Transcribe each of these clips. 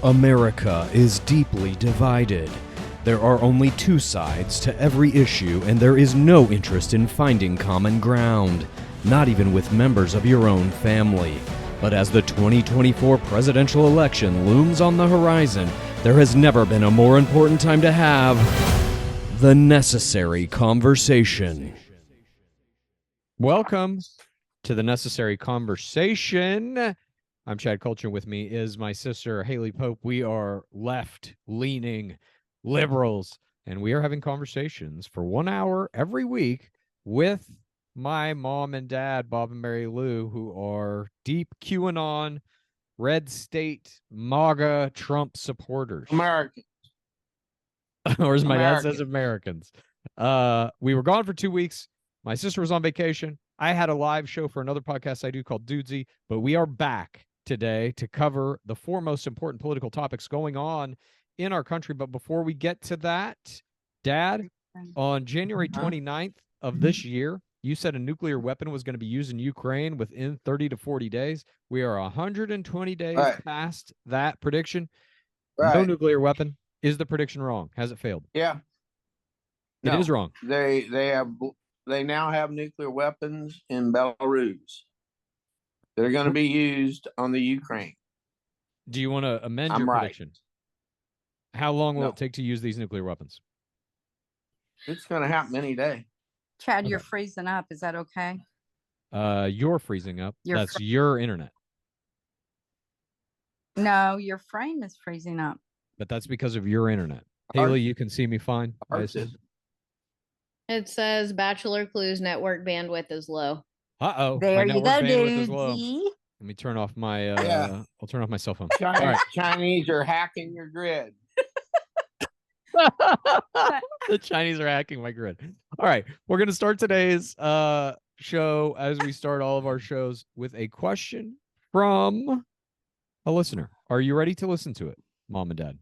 America is deeply divided. There are only two sides to every issue, and there is no interest in finding common ground, not even with members of your own family. But as the 2024 presidential election looms on the horizon, there has never been a more important time to have the necessary conversation. Welcome to the Necessary Conversation. I'm Chad Kultgens. With me is my sister, Haley Pope. We are left-leaning liberals, and we are having conversations for 1 hour every week with my mom and dad, Bob and Mary Lou, who are deep QAnon, red state, MAGA, Trump supporters. American. Or as my dad says, Americans. We were gone for 2 weeks. My sister was on vacation. I had a live show for another podcast I do called Dudesy, but we are back today to cover the four most important political topics going on in our country. But before we get to that, Dad, on January 29th of this year, you said a nuclear weapon was going to be used in Ukraine within 30 to 40 days. We are 120 days past that prediction. No nuclear weapon. Is the prediction wrong? Has it failed? Yeah. It is wrong. They now have nuclear weapons in Belarus. They're going to be used on the Ukraine. Do you want to amend your prediction? How long will it take to use these nuclear weapons? It's going to happen any day. Chad, you're freezing up. Is that okay? You're freezing up. That's your internet. No, your frame is freezing up. But that's because of your internet. Haley, you can see me fine. It says Bachelor Clues network bandwidth is low. Uh-oh. There you go, dude. Let me turn off my I'll turn off my cell phone. Chinese are hacking your grid. The Chinese are hacking my grid. All right. We're going to start today's show, as we start all of our shows, with a question from a listener. Are you ready to listen to it, Mom and Dad?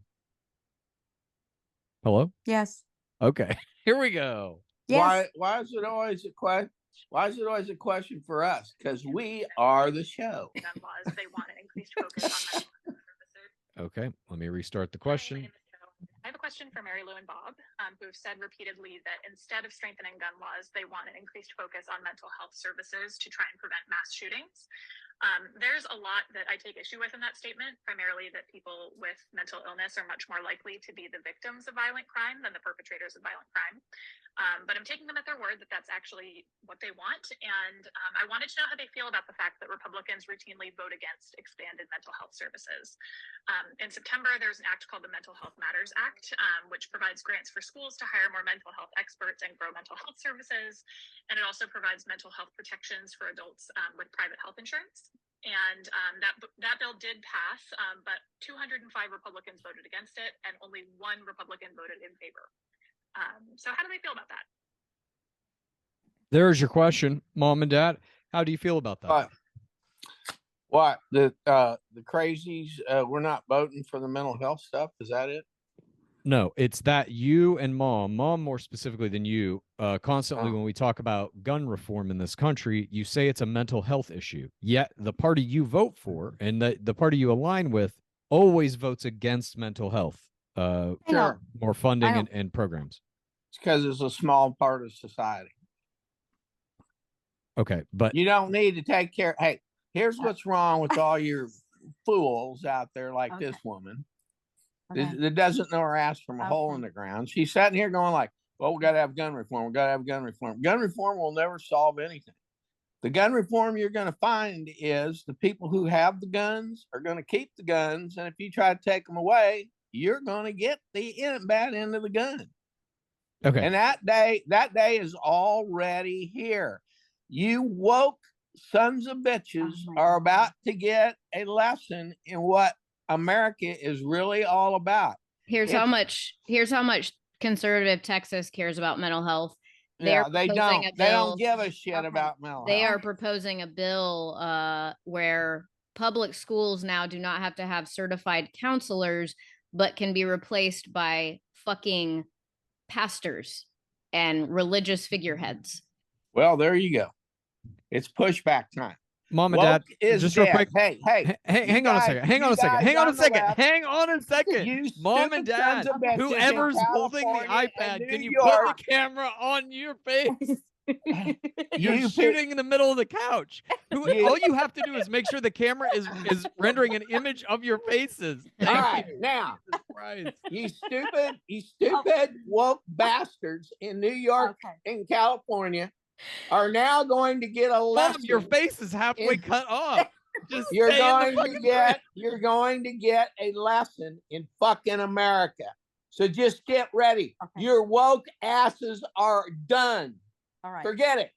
Hello? Yes. Okay. Here we go. Yes. Why is it always a question? Why is it always a question for us? Because we are the show. Gun laws, they want an increased focus on mental health services. Okay, let me restart the question. I have a question for Mary Lou and Bob, who have said repeatedly that instead of strengthening gun laws, they want an increased focus on mental health services to try and prevent mass shootings. There's a lot that I take issue with in that statement, primarily that people with mental illness are much more likely to be the victims of violent crime than the perpetrators of violent crime. But I'm taking them at their word that that's actually what they want. And I wanted to know how they feel about the fact that Republicans routinely vote against expanded mental health services. In September, there's an act called the Mental Health Matters Act, which provides grants for schools to hire more mental health experts and grow mental health services. And it also provides mental health protections for adults with private health insurance. And that bill did pass, but 205 Republicans voted against it, and only one Republican voted in favor. So how do they feel about that? There's your question, Mom and Dad. How do you feel about that? What? The crazies, we're not voting for the mental health stuff? Is that it? No, it's that you and Mom more specifically than you, constantly when we talk about gun reform in this country, you say it's a mental health issue. Yet the party you vote for and the party you align with always votes against mental health, more funding and programs. It's because it's a small part of society. Okay, but you don't need to take care. Hey, here's what's wrong with all your fools out there like this woman. That doesn't know her ass from a hole in the ground. She's sitting here going like, well, we got to have gun reform. We got to have gun reform. Gun reform will never solve anything. The gun reform you're going to find is the people who have the guns are going to keep the guns. And if you try to take them away, you're going to get the bad end of the gun. Okay. And that day is already here. You woke sons of bitches are about to get a lesson in what America is really all about. Here's how much conservative Texas cares about mental health. They don't give a shit about mental health. They are proposing a bill where public schools now do not have to have certified counselors, but can be replaced by fucking pastors and religious figureheads. Well, there you go. It's pushback time. Mom and Dad, Woke is just real dead. quick. Hey, Hang you on a guys- second. Hang you on a second. guys Hang on a on the second. left, Hang on a second. you Mom and stupid sons Dad, of bitches in whoever's holding the California iPad, and can New you put York, the camera on your face? You're you shooting in the middle of the couch. All you have to do is make sure the camera is rendering an image of your faces. All right, now, you stupid woke bastards in New York and California are now going to get a Mom, lesson. your face is halfway in- cut off. Just You're stay in the going to fucking get frame. you're going to get a lesson in fucking America. So just get ready. Okay. Your woke asses are done. All right. Forget it.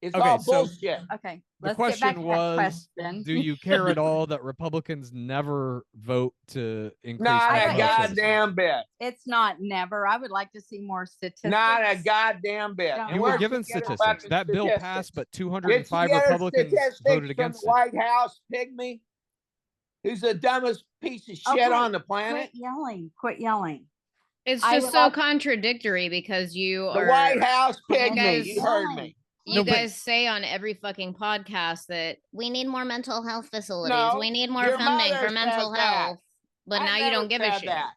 It's Okay, all so- bullshit. Okay. The Let's get back question to that was, question. do you care at all that Republicans never vote to increase Not I a don't- mental health goddamn bit. It's not never. I would like to see more statistics. Not a goddamn bit. Yeah. You Where'd were given get her statistics. fucking That bill statistics? passed, but Did you 205 get her Republicans statistics voted from against the it. White House pygmy? Who's the dumbest piece of shit Okay, on the planet? Quit yelling. Quit yelling. It's I just would so like- contradictory because you The are White House You pygmy. guys- You heard me. you No, but- guys say on every fucking podcast that we need more mental health facilities. No, we need more your funding mother for mental says that. health. But I now you never don't give a said shit. that.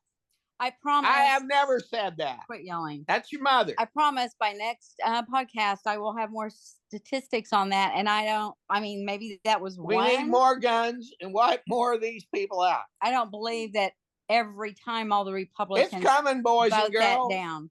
I promise. I have never said that. Quit yelling. That's your mother. I promise by next podcast I will have more statistics on that. And I mean, maybe that was We one. need more guns and wipe more of these people out. I don't believe that every time all the Republicans It's coming, boys vote and that girls. down.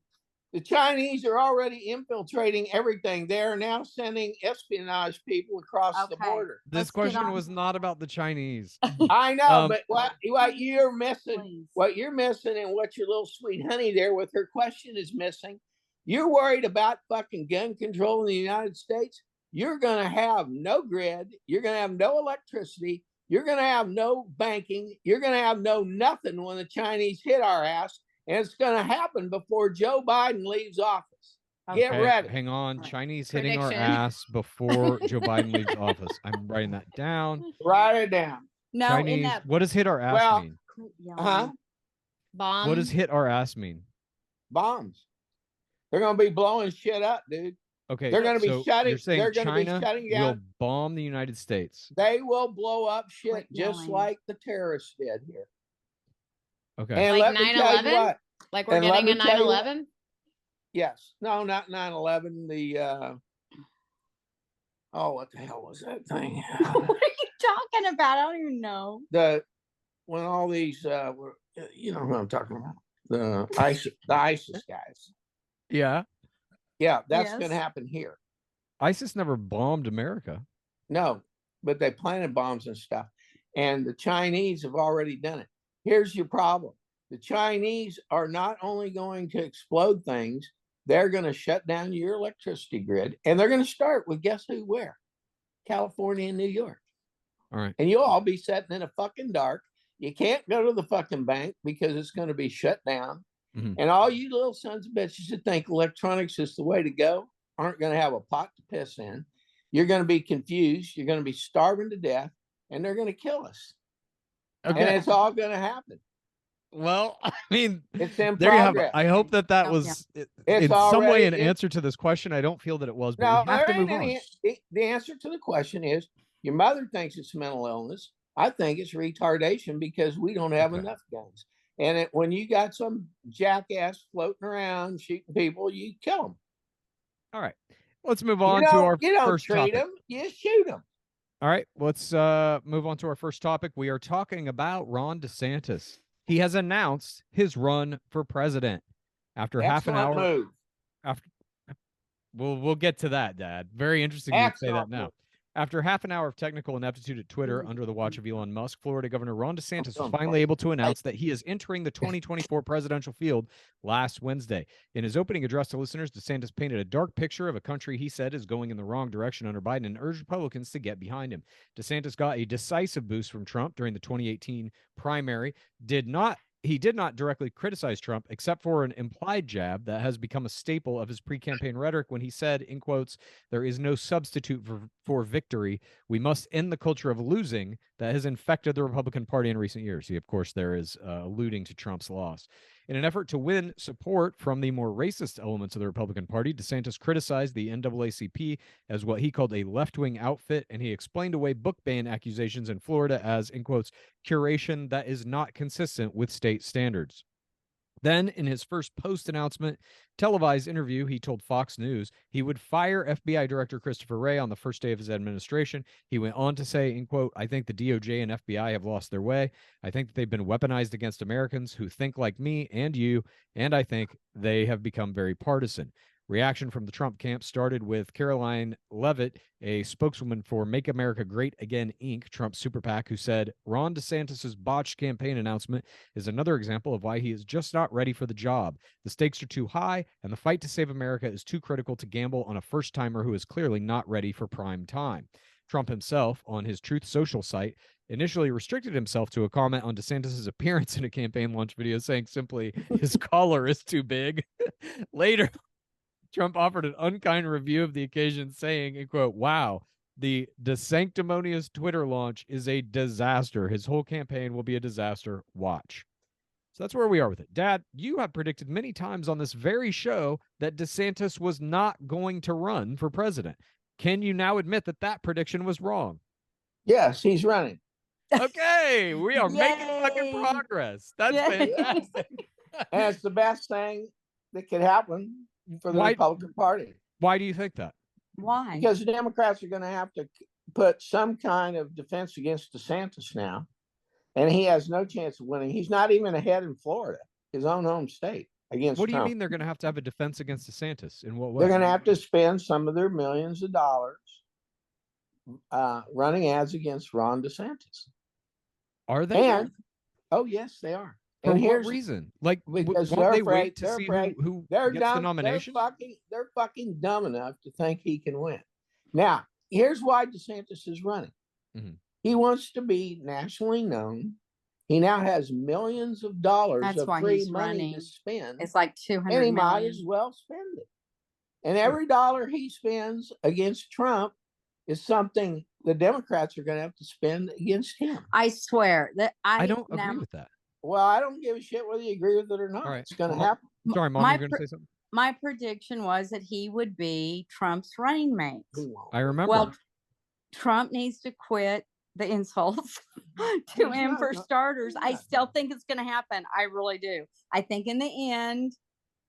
The Chinese are already infiltrating everything. They are now sending espionage people across the Okay. border. This Let's get question on. was not about the Chinese. I know, Um, but what you're missing, Please. what you're missing, and what your little sweet honey there with her question is missing. You're worried about fucking gun control in the United States. You're gonna have no grid. You're gonna have no electricity. You're gonna have no banking. You're gonna have no nothing when the Chinese hit our ass, and it's gonna happen before Joe Biden leaves office. Get Okay, ready. hang on. Right. Chinese hitting our Prediction. ass before Joe Biden leaves office. I'm writing that down. Write it down. No, in Chinese. that. What does hit our ass Well, mean? Quit yelling. Huh? Bomb. What does hit our ass mean? Bombs. They're gonna be blowing shit up, dude. Okay, They're gonna be so shutting- You're saying they're gonna be China shutting will down- bomb the United States. They will blow up shit Quit just yelling. like the terrorists did here. Okay. And Like let me tell you 9/11? what. Like we're and let getting a me tell you what- 9/11? Yes. No, not 9/11. What the hell was that thing? What are you talking about? I don't even know. When all these were, you know who I'm talking about. The ISIS guys. Yeah. Yeah, that's Yes. gonna happen here. ISIS never bombed America. No, but they planted bombs and stuff. And the Chinese have already done it. Here's your problem. The Chinese are not only going to explode things, they're going to shut down your electricity grid. And they're going to start with guess who where? California and New York. All right. And you'll all be sitting in a fucking dark. You can't go to the fucking bank because it's going to be shut down. Mhm. And all you little sons of bitches that think electronics is the way to go aren't going to have a pot to piss in. You're going to be confused. You're going to be starving to death, and they're going to kill us. And Okay. it's all going to happen. Well, I mean, It's in there you have it. progress. I hope that Oh, was It's in some way already- an answer to this question. I don't feel that it was, but No, we have to there move ain't on. any- the answer to the question is your mother thinks it's mental illness. I think it's retardation because we don't have Okay. enough guns. And when you got some jackass floating around shooting people, you kill them. All right. Let's move on to our you don't first treat topic. them, you shoot them. All right, let's move on to our first topic. We are talking about Ron DeSantis. He has announced his run for president after half an hour. Move. After we'll get to that, Dad. Very interesting you say that Excellent now. move. After half an hour of technical ineptitude at Twitter under the watch of Elon Musk, Florida Governor Ron DeSantis was Oh, finally able to announce that he is entering the 2024 presidential field last Wednesday. In his opening address to listeners, DeSantis painted a dark picture of a country he said is going in the wrong direction under Biden and urged Republicans to get behind him. DeSantis got a decisive boost from Trump during the 2018 primary. He did not directly criticize Trump, except for an implied jab that has become a staple of his pre-campaign rhetoric when he said, in quotes, "There is no substitute for victory. We must end the culture of losing that has infected the Republican Party in recent years. He, of course, there is alluding to Trump's loss. In an effort to win support from the more racist elements of the Republican Party, DeSantis criticized the NAACP as what he called a left-wing outfit, and he explained away book ban accusations in Florida as, in quotes, curation that is not consistent with state standards. Then, in his first post-announcement televised interview, he told Fox News he would fire FBI Director Christopher Wray on the first day of his administration. He went on to say, in quote, I think the DOJ and FBI have lost their way. I think that they've been weaponized against Americans who think like me and you, and I think they have become very partisan. Reaction from the Trump camp started with Caroline Leavitt, a spokeswoman for Make America Great Again, Inc., Trump's super PAC, who said Ron DeSantis' botched campaign announcement is another example of why he is just not ready for the job. The stakes are too high, and the fight to save America is too critical to gamble on a first-timer who is clearly not ready for prime time. Trump himself, on his Truth Social site, initially restricted himself to a comment on DeSantis' appearance in a campaign launch video, saying simply, his collar is too big. Later, Trump offered an unkind review of the occasion, saying, in quote, wow, the DeSanctimonious Twitter launch is a disaster. His whole campaign will be a disaster. Watch. So that's where we are with it. Dad, you have predicted many times on this very show that DeSantis was not going to run for president. Can you now admit that that prediction was wrong? Yes, he's running. Okay, we are making fucking Yay. progress. That's Yay. fantastic. And it's the best thing that could happen for the Why- Republican Party. Why do you think that? Why? Because the Democrats are going to have to put some kind of defense against DeSantis now. And he has no chance of winning. He's not even ahead in Florida, his own home state, against What do you Trump. mean they're going to have a defense against DeSantis? In what way? They're going to have to spend some of their millions of dollars running ads against Ron DeSantis. Are they? And, oh, yes, they are. For And what here's reason? Like, because won't they're they afraid- wait to they're see afraid- who they're gets dumb. the nomination? They're fucking dumb enough to think he can win. Now, here's why DeSantis is running. Mhm. He wants to be nationally known. He now has millions of dollars That's of why free he's money running. to spend, It's like 200 and he might million. as well spend it. And every dollar he spends against Trump is something the Democrats are going to have to spend against him. I swear that I don't now, agree with that. Well, I don't give a shit whether you agree with it or not. All right. It's going to Well, happen. Sorry, Mom, my you're going to pr- say something? my prediction was that he would be Trump's running mate. He won't. I remember. Well, Trump needs to quit the insults to him for starters. I still think it's going to happen. I really do. I think in the end,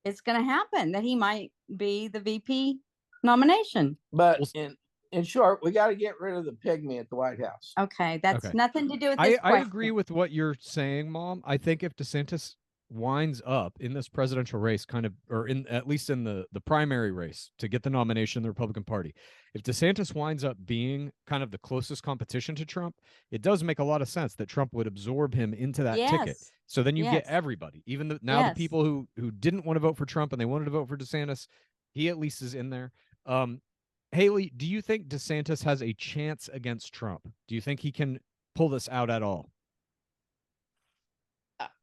it's going to happen that he might be the VP nomination. But in short, we got to get rid of the pygmy at the White House. Okay, that's Okay. nothing to do with I this question. agree with what you're saying, Mom. I think if DeSantis winds up in this presidential race, kind of, or in at least in the primary race to get the nomination in the Republican Party, if DeSantis winds up being kind of the closest competition to Trump, it does make a lot of sense that Trump would absorb him into that ticket. Yes. So then you Yes. get everybody, even now the Yes. people who didn't want to vote for Trump and they wanted to vote for DeSantis, he at least is in there. Haley, do you think DeSantis has a chance against Trump? Do you think he can pull this out at all?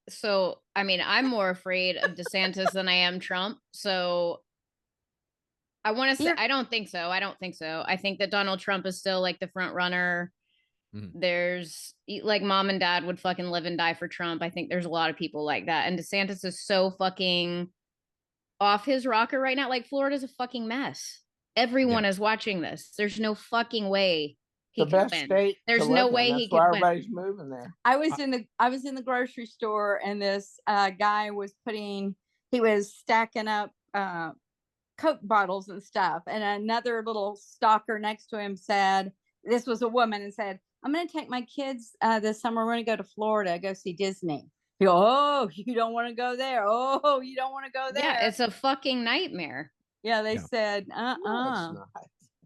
So, I mean, I'm more afraid of DeSantis than I am Trump. So I want to say, I don't think so. I think that Donald Trump is still like the front runner. There's like mom and dad would fucking live and die for Trump. I think there's a lot of people like that. And DeSantis is so fucking off his rocker right now. Like Florida's a fucking mess. Everyone is watching this. There's no fucking way he The can best win. state. to There's live no in. way That's he why could win. everybody's moving there. I was in the grocery store and this guy was he was stacking up Coke bottles and stuff. And another little stalker next to him said, this was a woman, and said, I'm going to take my kids this summer. We're going to go to Florida, go see Disney. You go, oh, you don't want to go there. Oh, you don't want to go there. Yeah, it's a fucking nightmare. Yeah, they said, No, it's not.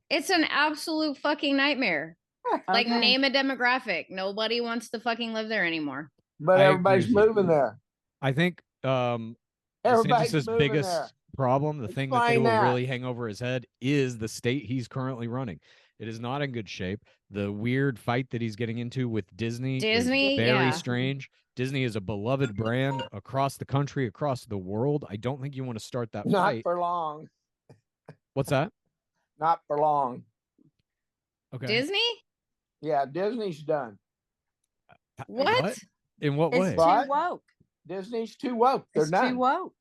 It's an absolute fucking nightmare. Like, Okay. name a demographic. Nobody wants to fucking live there anymore. But I everybody's agree with you. moving there. I think Everybody's DeSantis' moving biggest there. problem, the thing that they Explain will that. really hang over his head, is the state he's currently running. It is not in good shape. The weird fight that he's getting into with Disney is very yeah. strange. Disney is a beloved brand across the country, across the world. I don't think you want to start that Not fight. for long. What's that? Not for long. Okay. Disney? Yeah, Disney's done. What? In what It's way? too What? woke. Disney's too woke. They're It's done. too woke.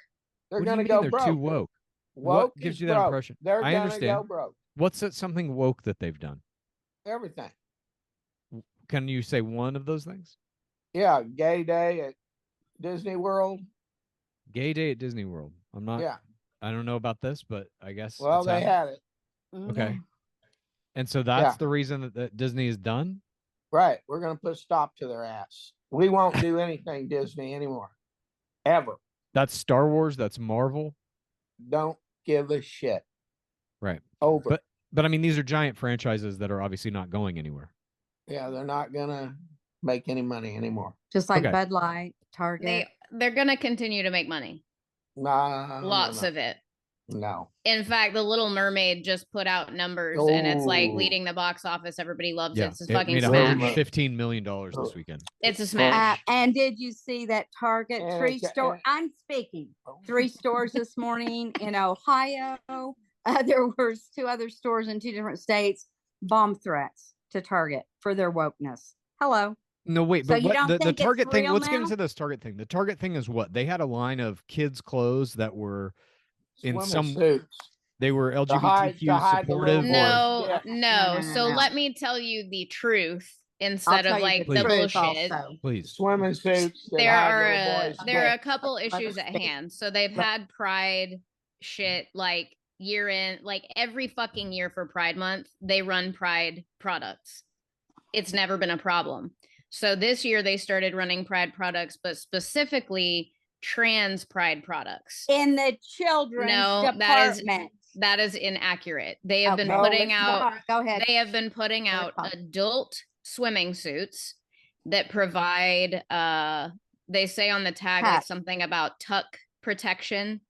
They're What do you gonna mean go they're broke. too woke? Woke What gives is you that broke. impression? They're I gonna understand. go broke. What's something woke that they've done? Everything. Can you say one of those things? Yeah, gay day at Disney World. Gay day at Disney World. I'm not. Yeah. I don't know about this, but I guess. Well, it's they happened. had it. Okay. And so that's the reason that Disney is done. Right. We're gonna put a stop to their ass. We won't do anything Disney anymore. Ever. That's Star Wars. That's Marvel. Don't give a shit. Right. Over. But I mean, these are giant franchises that are obviously not going anywhere. Yeah, they're not gonna make any money anymore. Just like Okay. Bud Light, Target. They're gonna continue to make money. Lots of it. No. In fact, The Little Mermaid just put out numbers, and it's like Oh. leading the box office. Everybody loves Yeah, it. It's a it fucking made smash. $115 million this weekend. It's a smash. And did you see that Target And three it's- store? and- I'm speaking. Oh. 3 stores this morning in Ohio. There was 2 other stores in 2 different states. Bomb threats to Target for their wokeness. Hello. No, wait, So but you what don't the think it's Target thing? real Let's get now? into this Target thing. The Target thing is what? They had a line of kids' clothes that were in Swimming some. suits. They were hide- LGBTQ to hide the supportive. little No, Yeah. no. No. So let me tell you the truth instead I'll of tell you like the the truth bullshit. also. Please. Swimming suits. That There hide are little boys' there are a dicks. couple issues at Understand. hand. So they've had Pride shit like year in, like every fucking year for Pride Month, they run Pride products. It's never been a problem. So this year they started running Pride products, but specifically trans Pride products. In the children's No, department. that is inaccurate. They have been No, putting it's out not. Go ahead. they have been putting out adult swimming suits that provide they say on the tag like Hat. something about tuck protection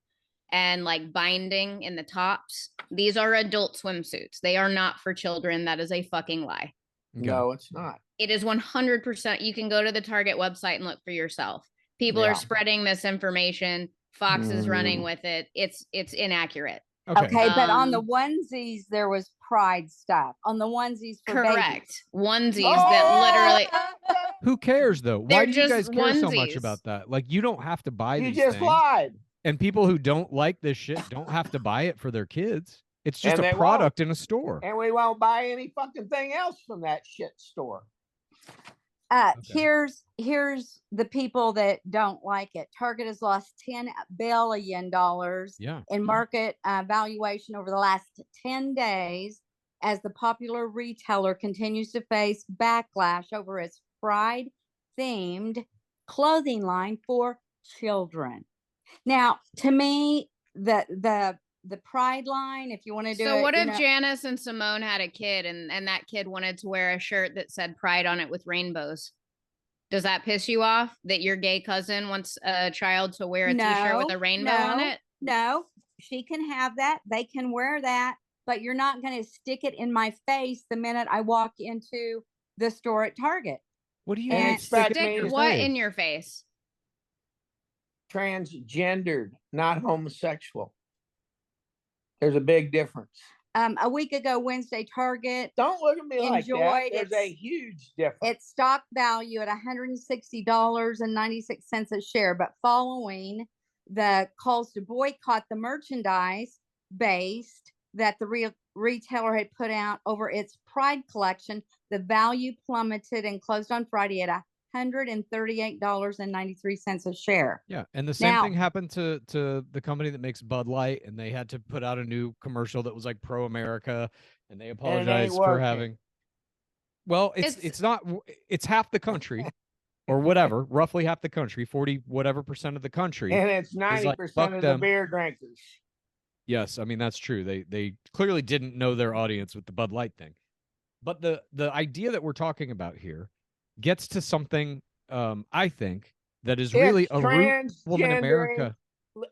and like binding in the tops. These are adult swimsuits. They are not for children. That is a fucking lie. Okay. No, it's not. It is 100%. You can go to the Target website and look for yourself. People Yeah. are spreading misinformation. Fox is running Mm. with it. It's inaccurate. Okay, but on the Um, onesies there was Pride stuff. On the onesies for babies. Correct. Onesies Oh! that literally Who cares though? Why They're do you guys just care so much onesies. about that? Like, you don't have to buy You these just things. lied. And people who don't like this shit don't have to buy it for their kids. It's just And a they product in a store. And we won't buy any fucking thing else from that shit store. Okay. Here's the people that don't like it. Target has lost $10 billion Yeah. in market valuation over the last 10 days as the popular retailer continues to face backlash over its Pride themed clothing line for children. Now, to me, the Pride line, if you want to do it. So what you if know- Janice and Simone had a kid and that kid wanted to wear a shirt that said Pride on it with rainbows? Does that piss you off that your gay cousin wants a child to wear a t-shirt with a rainbow on it? No, she can have that. They can wear that, but you're not going to stick it in my face the minute I walk into the store at Target. What do you And mean expect stick it me in to your What face? in your face? Transgendered, not homosexual. There's a big difference. A week ago, Wednesday, Target, Don't look at me like that. Enjoyed There's a its- huge difference. its stock value at $160.96 a share, but following the calls to boycott the merchandise based that the retailer had put out over its Pride collection, the value plummeted and closed on Friday at $138.93 a share. Yeah, and the same Now- thing happened to the company that makes Bud Light, and they had to put out a new commercial that was like pro America, and they apologized for working. having. Well, It's- it's not. It's half the country, or whatever, roughly half the country, 40 whatever percent of the country. And it's like, 90% fuck of them. the beer drinkers. Yes, I mean that's true. They clearly didn't know their audience with the Bud Light thing. But the idea that we're talking about here gets to something I think that is really It's a root woman transgendering- America.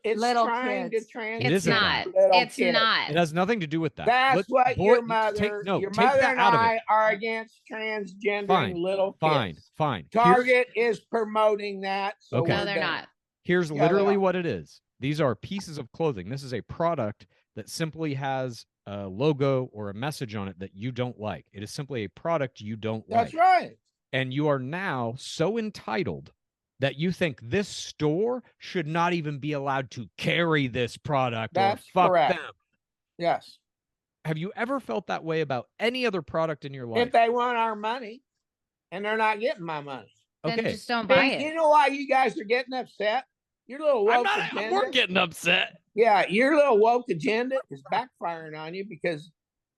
It's Little trying kids. to trans. It It's isn't not. little It's kids. not. It has nothing to do with that. That's Let's- what boy, your mother, take your that mother out of and it. I are against transgendering Fine, little kids. Fine. Target is promoting that. So Okay. No, we're they're done. not. Here's Yeah, they literally are. what it is. These are pieces of clothing. This is a product that simply has a logo or a message on it that you don't like. It is simply a product you don't like. That's right. And you are now so entitled that you think this store should not even be allowed to carry this product. That's or fuck correct. them. Yes. Have you ever felt that way about any other product in your life? If they want our money and they're not getting my money. Then Okay. just don't buy it. You know why you guys are getting upset? Your little woke agenda. We're getting upset. Yeah, your little woke agenda is backfiring on you because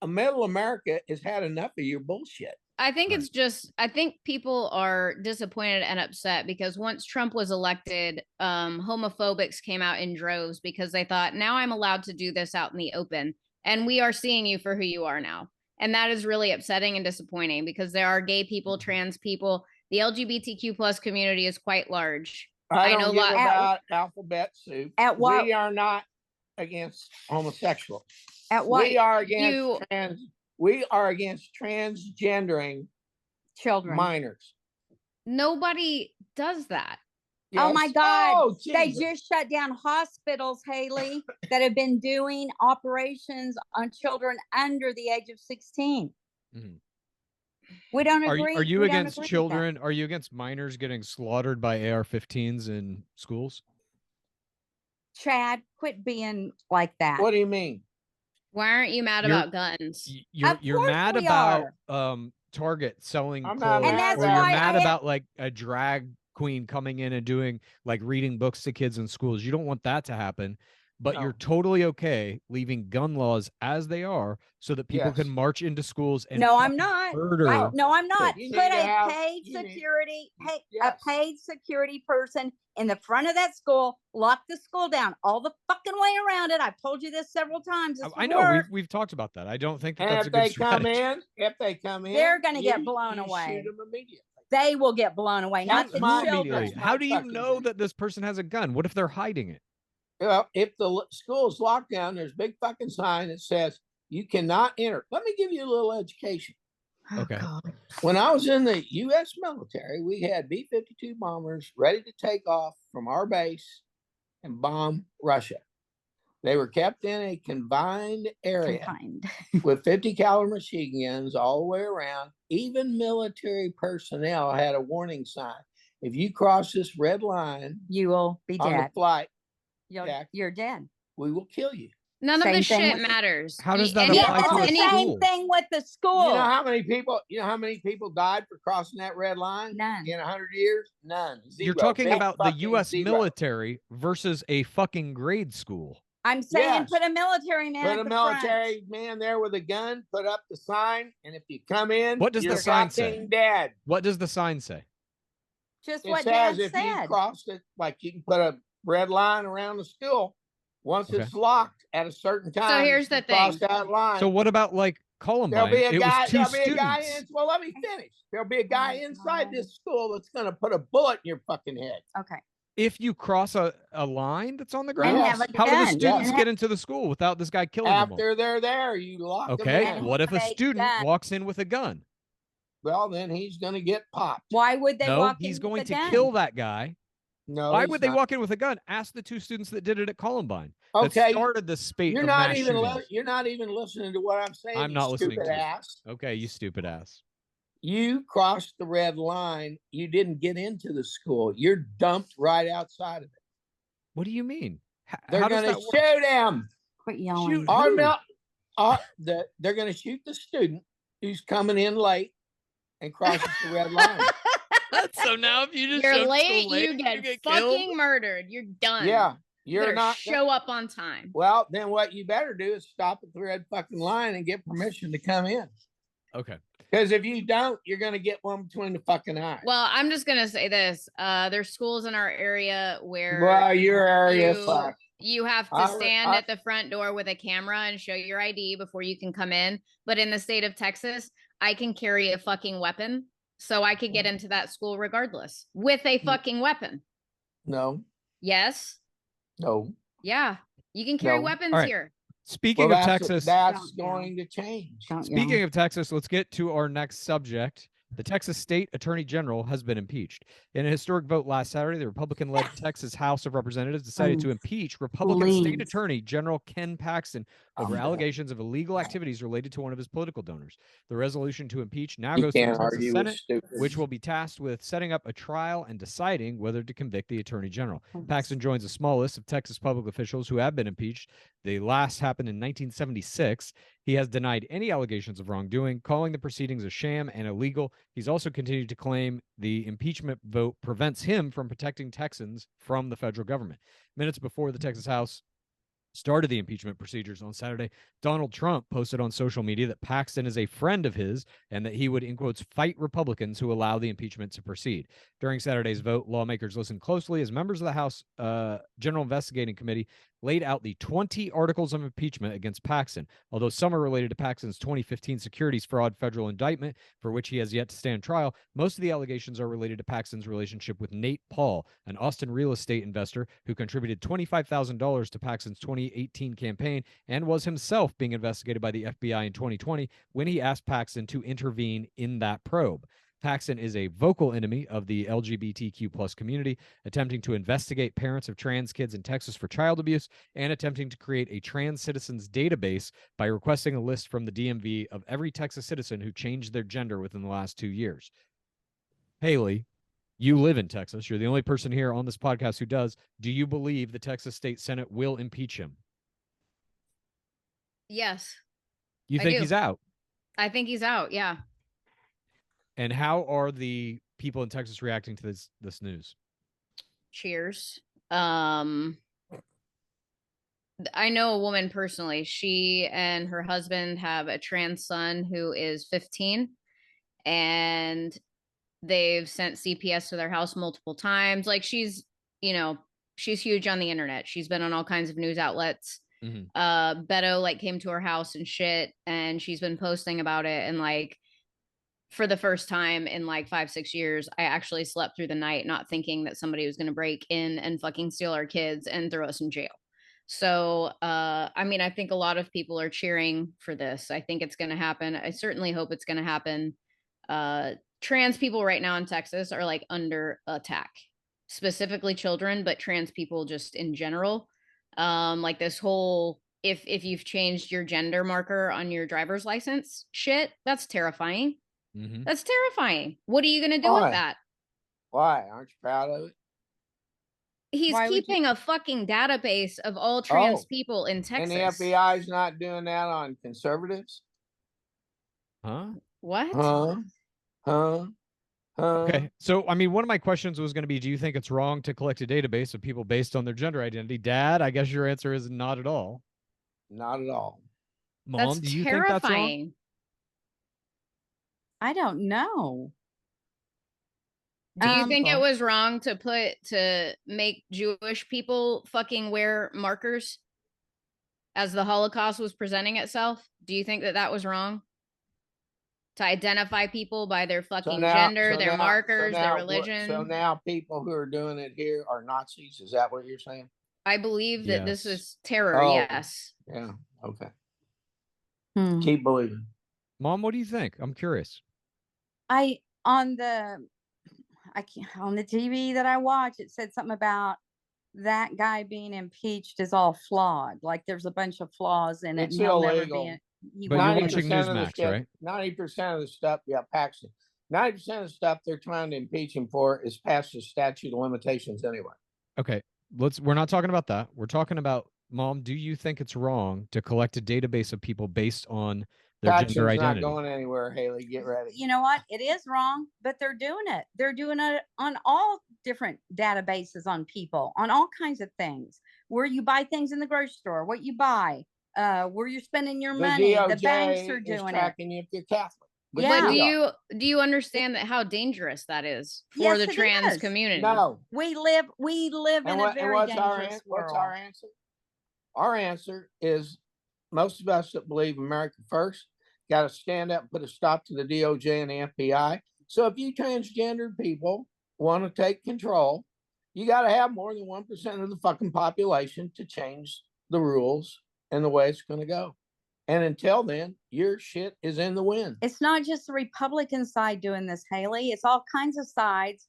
middle America has had enough of your bullshit. I think it's just, I think people are disappointed and upset because once Trump was elected, homophobics came out in droves because they thought, now I'm allowed to do this out in the open. And we are seeing you for who you are now. And that is really upsetting and disappointing because there are gay people, trans people. The LGBTQ plus community is quite large. I don't give about alphabet soup. At what? We are not against homosexual. At what? We are against we are against transgendering children, minors. Nobody does that. Yes. Oh my God. Oh, they Jesus. just shut down hospitals, Haley, that have been doing operations on children under the age of 16. Mhm. We don't agree. Are you we don't against agree with children? Are you against minors getting slaughtered by AR-15s in schools? that. Chad, quit being like that. What do you mean? Why aren't you mad You're- about guns? You're Of course mad we about are. Target selling I'm clothes, not And that's or you're why mad I- about like a drag queen coming in and doing like reading books to kids in schools. You don't want that to happen, but No. you're totally okay leaving gun laws as they are so that people can Yes. march into schools and No, I'm fucking not. murder. No, I'm not. You Put need to a have- paid you need- security, Yes. a paid security person in the front of that school. Lock the school down all the fucking way around it. I've told you this several times. This I would know work. we've talked about that. I don't think that And that's a if good they come strategy. in, They're gonna get you- blown you away. Shoot them immediately. They will get blown away, not That's the my- Immediately. children. That's my How do you fucking know thing. that this person has a gun? What if they're hiding it? Well, if the school's locked down, there's a big fucking sign that says you cannot enter. Let me give you a little education. Okay. Oh, God. When I was in the U.S. military, we had B-52 bombers ready to take off from our base and bomb Russia. They were kept in a confined area Confined. with 50 caliber machine guns all the way around. Even military personnel had a warning sign. If you cross this red line You will be on the dead. flight, Jack. You're dead. we will kill you. None of Same this thing shit with the- matters. How does that Any- apply Yeah, to it's a the any- same school? thing with the school. You know how many people? You know how many people died for crossing that red line? None. In 100 years? None. You're Zero. talking Big about the fucking U.S. zero. military versus a fucking grade school. I'm saying Yes. put a military man Put at a the military man there with a gun. Put up the sign, and if you come in, What does the you're sign say? fucking dead. What does the sign say? front. Just It what Dad says if you said. crossed it, like you can put a red line around the school. Once Okay. it's locked at a certain time, here's if you the cross thing. that line. So what about like There'll Columbine? be a It guy. was two There'll be a guy students. in. Well, let me finish. There'll be a guy Oh, inside God. this school that's going to put a bullet in your fucking head. Okay. If you cross a line that's on the And ground, Yes. have a how do the gun. students And get into the school without this guy killing them all? After they're there, you lock them Okay, in. what if a have a student gun. walks in with a gun? Well, then he's going to get popped. Why would they No, walk he's in going with to a gun? kill that guy. No, Why he's would they not. walk in with a gun? Ask the two students that did it at Columbine. That Okay, started the spate you're of not mass even shootings. you're not even listening to what I'm saying. I'm you not listening stupid to you. ass. Okay, you stupid ass. You crossed the red line. You didn't get into the school. You're dumped right outside of it. What do you mean? They're How does going that to work? shoot him. Quit yelling. Shoot. Our Who? they're going to shoot the student who's coming in late and crosses the red line. So now if you just You're show up so late, late, you get killed? fucking murdered. You're done. Yeah, You you're better not. show up on time. Well, then what you better do is stop at the red fucking line and get permission to come in. Okay. Because if you don't, you're going to get one between the fucking eyes. Well, I'm just gonna say this. There's schools in our area where Well, your area, you, fuck. you have to I- stand I- at the front door with a camera and show your ID before you can come in. But in the state of Texas, I can carry a fucking weapon. So I could get into that school regardless with a fucking weapon. No, Yes. no. Yeah. You can carry No. weapons All right. here. Speaking Well, of that's Texas, that's Don't yell. going to change. Don't speaking yell. of Texas, let's get to our next subject. The Texas State Attorney General has been impeached. In a historic vote last Saturday, the Republican-led Texas House of Representatives decided to impeach Republican State Attorney General Ken Paxton over allegations of illegal activities related to one of his political donors. The resolution to impeach now goes to the Texas Senate, which will be tasked with setting up a trial and deciding whether to convict the Attorney General. Paxton joins a small list of Texas public officials who have been impeached. The last happened in 1976. He has denied any allegations of wrongdoing, calling the proceedings a sham and illegal. He's also continued to claim the impeachment vote prevents him from protecting Texans from the federal government. Minutes before the Texas House started the impeachment procedures on Saturday, Donald Trump posted on social media that Paxton is a friend of his and that he would, in quotes, fight Republicans who allow the impeachment to proceed. During Saturday's vote, lawmakers listened closely as members of the House General Investigating Committee laid out the 20 articles of impeachment against Paxton. Although some are related to Paxton's 2015 securities fraud federal indictment, for which he has yet to stand trial, most of the allegations are related to Paxton's relationship with Nate Paul, an Austin real estate investor who contributed $25,000 to Paxton's 2018 campaign and was himself being investigated by the FBI in 2020 when he asked Paxton to intervene in that probe. Paxton is a vocal enemy of the LGBTQ plus community, attempting to investigate parents of trans kids in Texas for child abuse and attempting to create a trans citizens database by requesting a list from the DMV of every Texas citizen who changed their gender within the last 2 years. Haley, you live in Texas. You're the only person here on this podcast who does. Do you believe the Texas State Senate will impeach him? Yes. You think he's out? I think he's out, yeah. And how are the people in Texas reacting to this news? Cheers. I know a woman personally. She and her husband have a trans son who is 15, and they've sent CPS to their house multiple times. Like, she's huge on the internet. She's been on all kinds of news outlets. Beto came to her house and shit, and she's been posting about it. And for the first time in 5-6 years, I actually slept through the night not thinking that somebody was going to break in and fucking steal our kids and throw us in jail. So, I think a lot of people are cheering for this. I think it's going to happen. I certainly hope it's going to happen. Trans people right now in Texas are under attack, specifically children, but trans people just in general. This whole, if you've changed your gender marker on your driver's license shit, that's terrifying. That's terrifying. What are you going to do with that? Why? Aren't you proud of it? He's keeping a fucking database of all trans people in Texas. And the FBI is not doing that on conservatives? Huh? What? Okay. So, one of my questions was going to be, do you think it's wrong to collect a database of people based on their gender identity? Dad, I guess your answer is not at all. Not at all. Mom, that's do you terrifying. think that's wrong? I don't know. Do you think it was wrong to make Jewish people fucking wear markers as the Holocaust was presenting itself? Do you think that was wrong? To identify people by their fucking gender, their markers, their religion? So now people who are doing it here are Nazis? Is that what you're saying? I believe that this is terror, yes. Yeah, okay. Keep believing. Mom, what do you think? I'm curious. On the TV that I watch, it said something about that guy being impeached is all flawed. There's a bunch of flaws in it. It's illegal. But you're watching Newsmax, right? 90% of the stuff, Paxton. 90% of the stuff they're trying to impeach him for is past the statute of limitations anyway. Okay, we're not talking about that. We're talking about, Mom, do you think it's wrong to collect a database of people based on their gender identity? Not going anywhere, Haley. Get ready. You know what? It is wrong, but they're doing it. They're doing it on all different databases on people, on all kinds of things. Where you buy things in the grocery store, what you buy, where you're spending your money. DOJ the banks are doing tracking you if you're Catholic. But do you understand how dangerous that is for the trans community? No. We live in a very dangerous world. What's our answer? Our answer is most of us that believe America first got to stand up and put a stop to the DOJ and the FBI. So if you transgendered people want to take control, you got to have more than 1% of the fucking population to change the rules and the way it's going to go. And until then, your shit is in the wind. It's not just the Republican side doing this, Haley. It's all kinds of sides.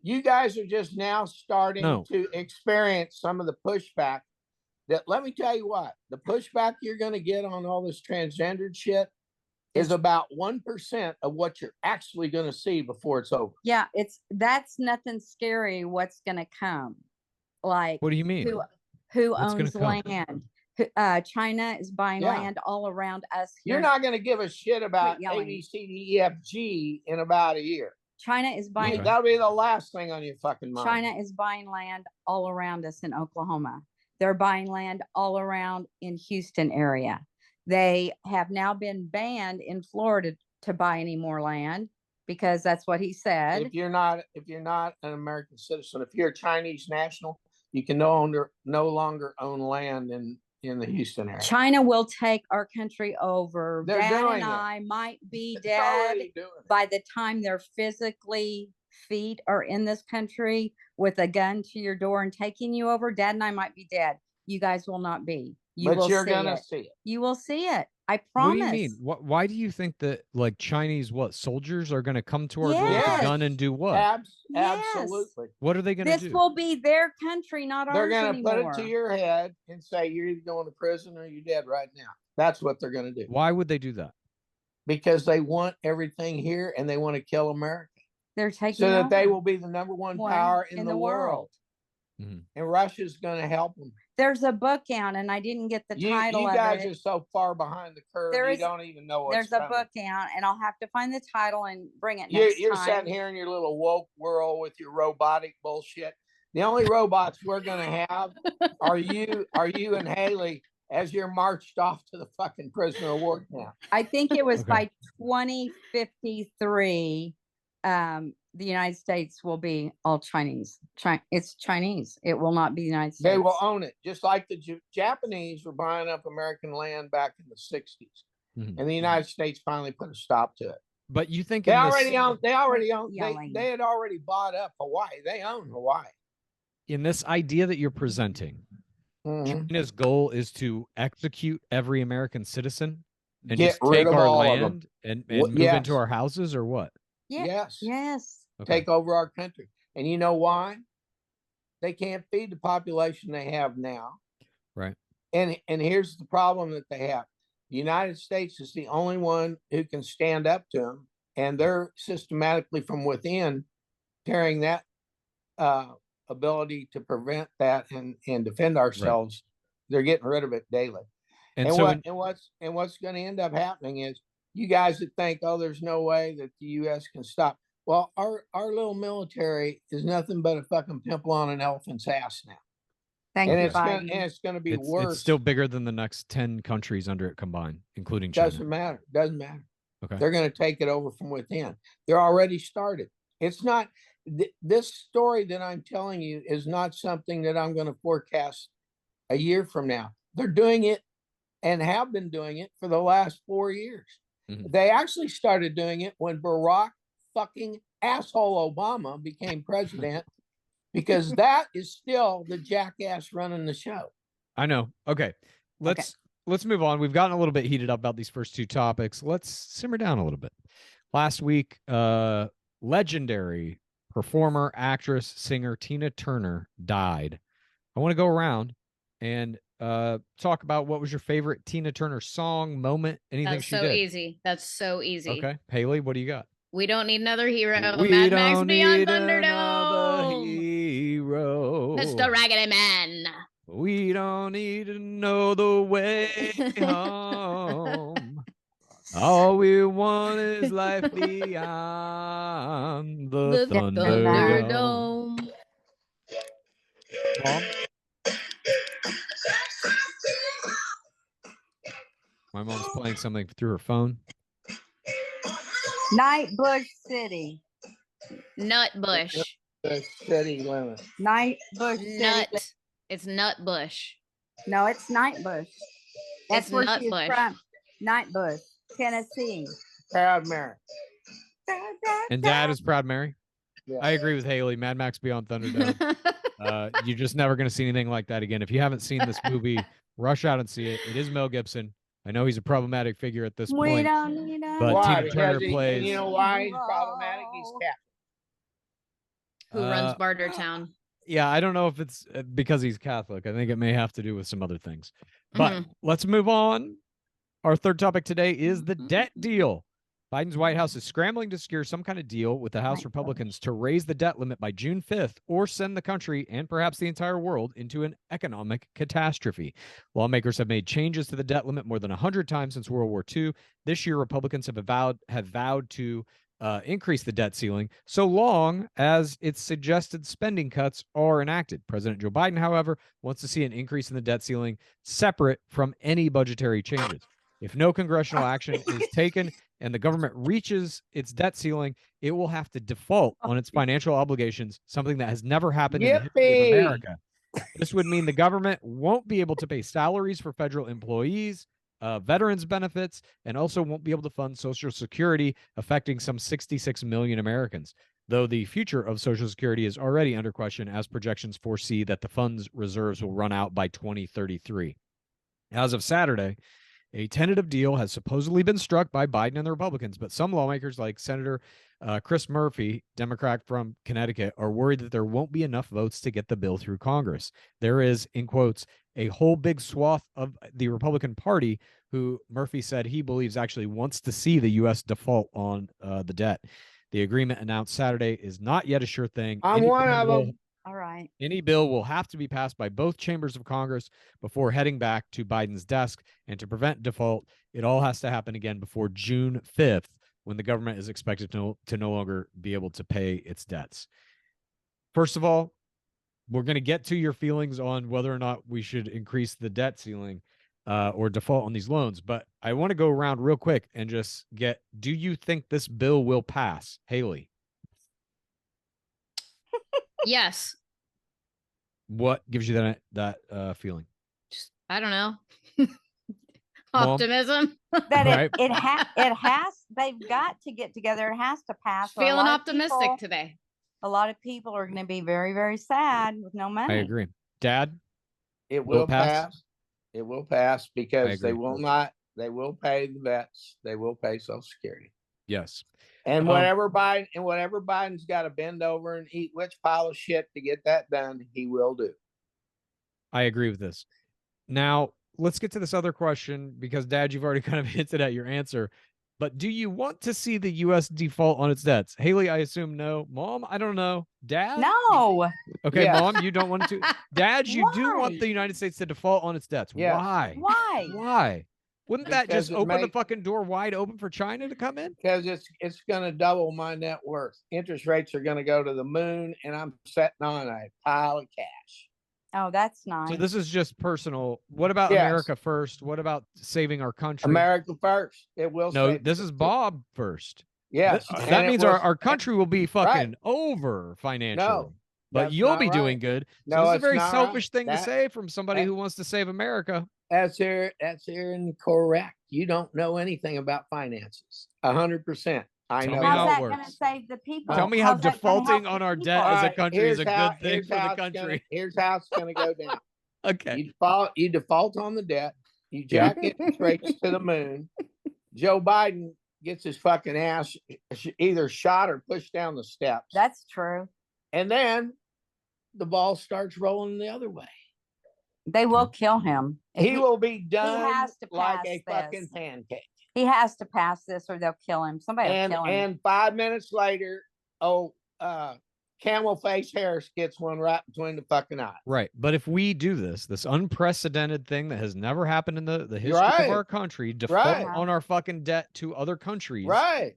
You guys are just now starting to experience some of the pushback. That, let me tell you what, the pushback you're going to get on all this transgendered shit is about 1% of what you're actually going to see before it's over. Yeah, that's nothing scary. What's going to come? Like, what do you mean? Who owns land? China is buying land all around us. You're not going to give a shit about A, B, C, D, E, F, G in about a year. China is buying. That'll be the last thing on your fucking mind. China is buying land all around us in Oklahoma. They're buying land all around in Houston area. They have now been banned in Florida to buy any more land because that's what he said. If you're not an American citizen, if you're a Chinese national, you can no longer own land in the Houston area. China will take our country over. They're Dad doing and it. I might be dead by the time their physically feet are in this country with a gun to your door and taking you over. Dad and I might be dead. You guys will not be. But you're gonna see it. You will see it. I promise. What do you mean? Why do you think that like Chinese soldiers are going to come to our door with a gun and do what? Absolutely. What are they going to do? This will be their country, not ours anymore. They're going to put it to your head and say you're either going to prison or you're dead right now. That's what they're going to do. Why would they do that? Because they want everything here and they want to kill America. They're taking so that they will be the number one power in the world. Mm-hmm. And Russia's going to help them. There's a book out, and I didn't get the title of it. You guys are so far behind the curve, you don't even know what's There's a book out, and I'll have to find the title and bring it next time. You're sitting here in your little woke world with your robotic bullshit. The only robots we're going to have are you and Haley as you're marched off to the fucking prisoner of war camp. I think it was by 2053. The United States will be all Chinese. It's Chinese. It will not be the United States. They will own it, just like the Japanese were buying up American land back in the 60s. Mm-hmm. And the United States finally put a stop to it. But you think they already own. They had already bought up Hawaii. They own Hawaii. In this idea that you're presenting, China's goal is to execute every American citizen and just take our land and move into our houses, or what? Yes. Okay. Take over our country. And you know why? They can't feed the population they have now. Right. And here's the problem that they have. The United States is the only one who can stand up to them. And they're systematically from within tearing that ability to prevent that and defend ourselves. Right. They're getting rid of it daily. And what's going to end up happening is you guys that think, oh, there's no way that the U.S. can stop. Well, our little military is nothing but a fucking pimple on an elephant's ass now. Thank you, Biden. And it's going to be worse. It's still bigger than the next 10 countries under it combined, including China. Doesn't matter. Okay. They're going to take it over from within. They're already started. It's not this story that I'm telling you is not something that I'm going to forecast a year from now. They're doing it and have been doing it for the last 4 years. Mm-hmm. They actually started doing it when Barack fucking asshole Obama became president, because that is still the jackass running the show. I know. Okay. Let's move on. We've gotten a little bit heated up about these first two topics. Let's simmer down a little bit. Last week, legendary performer, actress, singer Tina Turner died. I want to go around and talk about what was your favorite Tina Turner song, moment, anything she did. That's so easy. Okay. Haley, what do you got? We don't need another hero. We Mad don't Max need Beyond another Thunderdome. hero. Mr. Raggedy Man. We don't need to know the way home. All we want is life beyond the Thunderdome. Mom? My mom's playing something through her phone. Nightbush City. Nutbush. The city limit. Nightbush City. Nut. It's Nutbush. No, it's Nightbush. That's it's where Nutbush. she's from. Nightbush, Tennessee. Proud Mary. And Dad is Proud Mary. Yeah. I agree with Haley. Mad Max Beyond Thunderdome. You're just never going to see anything like that again. If you haven't seen this movie, rush out and see it. It is Mel Gibson. I know he's a problematic figure at this We point. don't need But Why? Tina Turner Because plays. you know why he's problematic? He's Catholic. Who runs Uh, Bartertown? Yeah, I don't know if it's because he's Catholic. I think it may have to do with some other things. But let's move on. Our third topic today is the debt deal. Biden's White House is scrambling to secure some kind of deal with the House Republicans to raise the debt limit by June 5th or send the country and perhaps the entire world into an economic catastrophe. Lawmakers have made changes to the debt limit more than 100 times since World War II. This year, Republicans have vowed to increase the debt ceiling so long as its suggested spending cuts are enacted. President Joe Biden, however, wants to see an increase in the debt ceiling separate from any budgetary changes. If no congressional action is taken and the government reaches its debt ceiling, it will have to default on its financial obligations, something that has never happened in the history of America. This would mean the government won't be able to pay salaries for federal employees, veterans benefits, and also won't be able to fund Social Security, affecting some 66 million Americans. Though the future of Social Security is already under question, as projections foresee that the fund's reserves will run out by 2033. As of Saturday, a tentative deal has supposedly been struck by Biden and the Republicans, but some lawmakers like Senator Chris Murphy, Democrat from Connecticut, are worried that there won't be enough votes to get the bill through Congress. There is, in quotes, a whole big swath of the Republican Party who Murphy said he believes actually wants to see the U.S. default on the debt. The agreement announced Saturday is not yet a sure thing. I'm one of them. All right. Any bill will have to be passed by both chambers of Congress before heading back to Biden's desk. And to prevent default, it all has to happen again before June 5th, when the government is expected to no longer be able to pay its debts. First of all, we're going to get to your feelings on whether or not we should increase the debt ceiling or default on these loans. But I want to go around real quick and just get, do you think this bill will pass? Haley? Yes. What gives you that feeling? Just, I don't know. Mom? Optimism. That Right. it has, they've got to get together. It has to pass. or a Feeling lot of optimistic people- today. A lot of people are going to be very, very sad with no money. I agree. Dad? It Will will it pass? pass. It will pass because they agree. will not. They will pay the vets. They will pay Social Security. Yes. And Um, whatever Biden's got to bend over and eat which pile of shit to get that done, he will do. I agree with this. Now, let's get to this other question because, Dad, you've already kind of hinted at your answer. But do you want to see the U.S. default on its debts? Haley, I assume no. Mom, I don't know. Dad? No. Okay, Yeah. Mom, you don't want to. Dad, you do want Why? the United States to default on its debts. Yeah. Why? Why? Why? Wouldn't that Because just it open the make- fucking door wide open for China to come in? Because it's going to double my net worth. Interest rates are going to go to the moon, and I'm sitting on a pile of cash. Oh, that's nice. So this is just personal. What about Yes. America first? What about saving our country? America first. It will. No, save this the is country. Bob first. Yes, That and it means will- our country will be fucking over financially. No, but that's you'll not be doing right. good. So No, this is a it's very not selfish right. thing to That- say from somebody that- who wants to save America. That's incorrect. You don't know anything about finances. 100%. I Tell know. me How's how it that going to works. save the people? Tell me how How's that gonna defaulting help on the our people? debt All as a right, country is a good thing here's for the how it's country. Here's how it's going to go down. Okay. You default on the debt. You Yeah. jack interest rates to the moon. Joe Biden gets his fucking ass either shot or pushed down the steps. That's true. And then the ball starts rolling the other way. They will kill him. He will be done has to like pass a fucking this. pancake. He has to pass this or they'll kill him. Somebody will kill him. And 5 minutes later, Camel Face Harris gets one right between the fucking eyes. Right. But if we do this unprecedented thing that has never happened in the history Right. of our country, default Right. on our fucking debt to other countries, Right.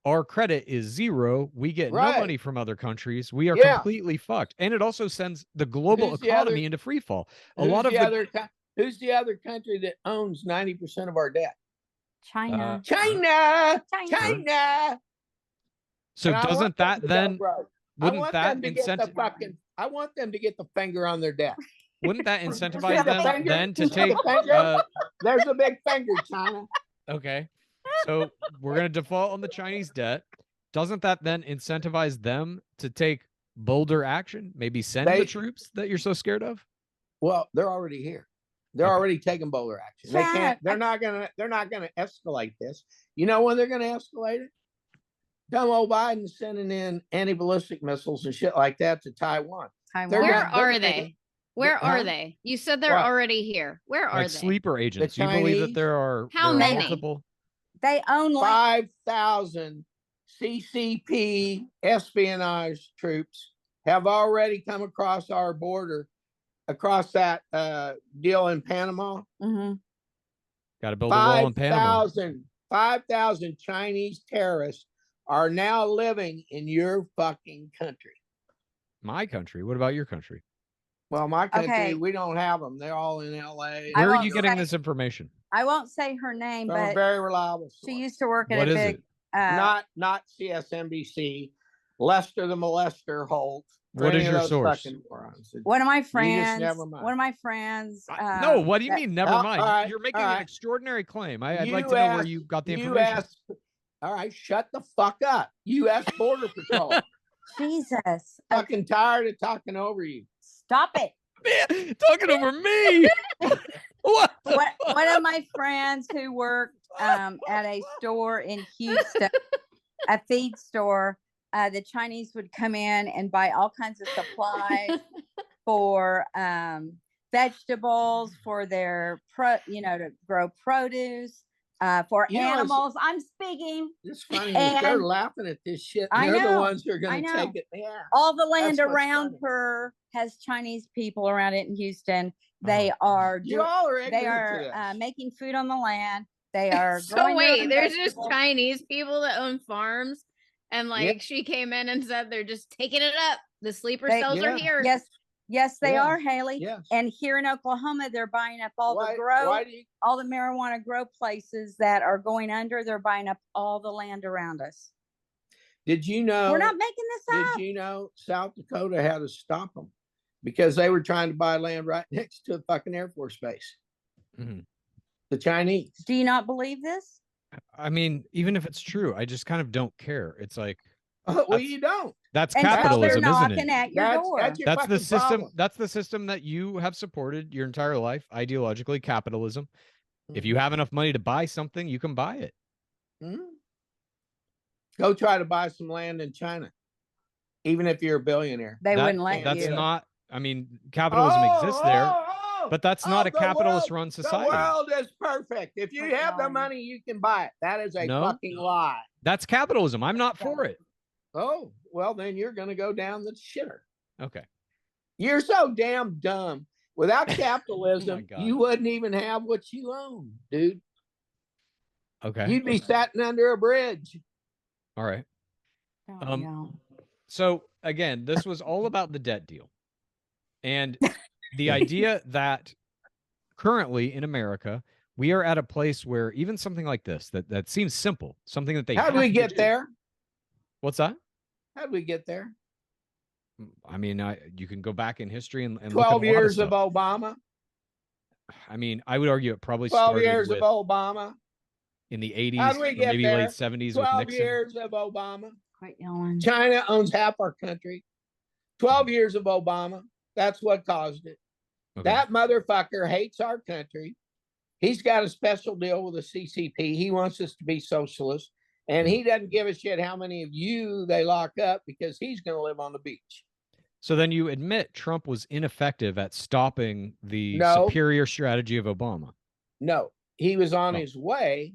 our credit is zero. We get no Right. money from other countries. We are Yeah. completely fucked. And it also sends the global Who's the economy other- into free fall. Who's the other country that owns 90% of our debt? China. China. China. China. So And I doesn't want them that to go then broke. I wouldn't want that them to get the incentive fucking. I want them to get the finger on their debt. wouldn't that See incentivize the them finger? then to See the take finger? There's a big finger, China. okay. So we're gonna default on the Chinese debt. Doesn't that then incentivize them to take bolder action? Maybe send They- the troops that you're so scared of? Well, they're already here. They're Okay. already taking bolder action. They China, can't. They're not gonna escalate this. You know when they're gonna escalate it? Dumb old Biden sending in anti-ballistic missiles and shit like that to Taiwan. They're Where not- they're are gonna- they? Where Huh? are they? You said they're What? already here. Where are Like they? sleeper agents. Do you believe that Chinese? there are, How there are many? multiple? they own like 5,000 CCP espionage troops have already come across our border, across that deal in Panama. Mhm. Got to build a wall in Panama. 5,000 Chinese terrorists are now living in your fucking country. My country. What about your country? Well, my country, Okay. we don't have them. They're all in LA. I Where are won't you getting say- this information? I won't say her name, From a but very reliable source. she used to work at What a is big it? Not CSNBC, Lester the Molester Holt. What is your source? one of my just friends. never mind. One of my friends. No, what do you that- mean? Never all mind. right, You're making all an right. extraordinary claim. I'd You like to know where asked- you got the you information. asked- all right, shut the fuck up. U.S. Border Patrol. Jesus. Fucking tired of talking over you. Stop it. Man, talking over me. What? One of my friends who worked at a store in Houston, a feed store, the Chinese would come in and buy all kinds of supplies for vegetables, for their to grow produce, for You know, it's- animals. I'm speaking It's funny that they're And- laughing at this shit. I And they're the know, ones who are I going to know. take it. Yeah. all the land That's what's around funny. her has Chinese people around it in Houston. They are You all are they ignorant to are this. making food on the land. They are So growing their wait, own there's just vegetables. Chinese people that own farms, and like she came in and said they're just taking it up. The sleeper They- cells are Yeah. here. Yes, they Yeah. are, Haley. Yes. And here in Oklahoma, they're buying up all Why do you? all the marijuana grow places that are going under. They're buying up all the land around us. Did you know? We're not making this up. Did you know South Dakota had to stop them because they were trying to buy land right next to a fucking Air Force base? Mhm. The Chinese. Do you not believe this? I mean, even if it's true, I just kind of don't care. It's like Well, That's- you don't. that's Until they're capitalism, isn't knocking it? at your door. That's your That's the fucking system. problem. That's the system that you have supported your entire life, ideologically, capitalism. If Mm-hmm. you have enough money to buy something, you can buy it. Mhm. Go try to buy some land in China, even if you're a billionaire. They That- wouldn't let That's you. not. I mean, capitalism exists there, but that's not a the capitalist-run The society. world is perfect. If you Quit have the yelling. money, you can buy it. That is a No. fucking lie. That's capitalism. I'm not for it. Oh, well, then you're going to go down the shitter. Okay. You're so damn dumb. Without capitalism, God. you wouldn't even have what you own, dude. Okay. You'd be sitting under a bridge. All right. Oh, no. So again, this was all about the debt deal. And the idea that currently in America, we are at a place where even something like this, that seems simple, something that they How have did we to get do- there? What's that? How did we get there? I mean, you can go back in history and look at a 12 lot of years of stuff. Obama. I mean, I would argue it probably 12 started years with, of Obama. in the 80s, How did we or get maybe there? late 70s with 12 Nixon. years of Obama. Quit yelling. China owns half our country. 12 years of Obama. That's what caused it. Okay. That motherfucker hates our country. He's got a special deal with the CCP. He wants us to be socialist. And he doesn't give a shit how many of you they lock up because he's going to live on the beach. So then you admit Trump was ineffective at stopping the No. superior strategy of Obama. No, he was on Oh. his way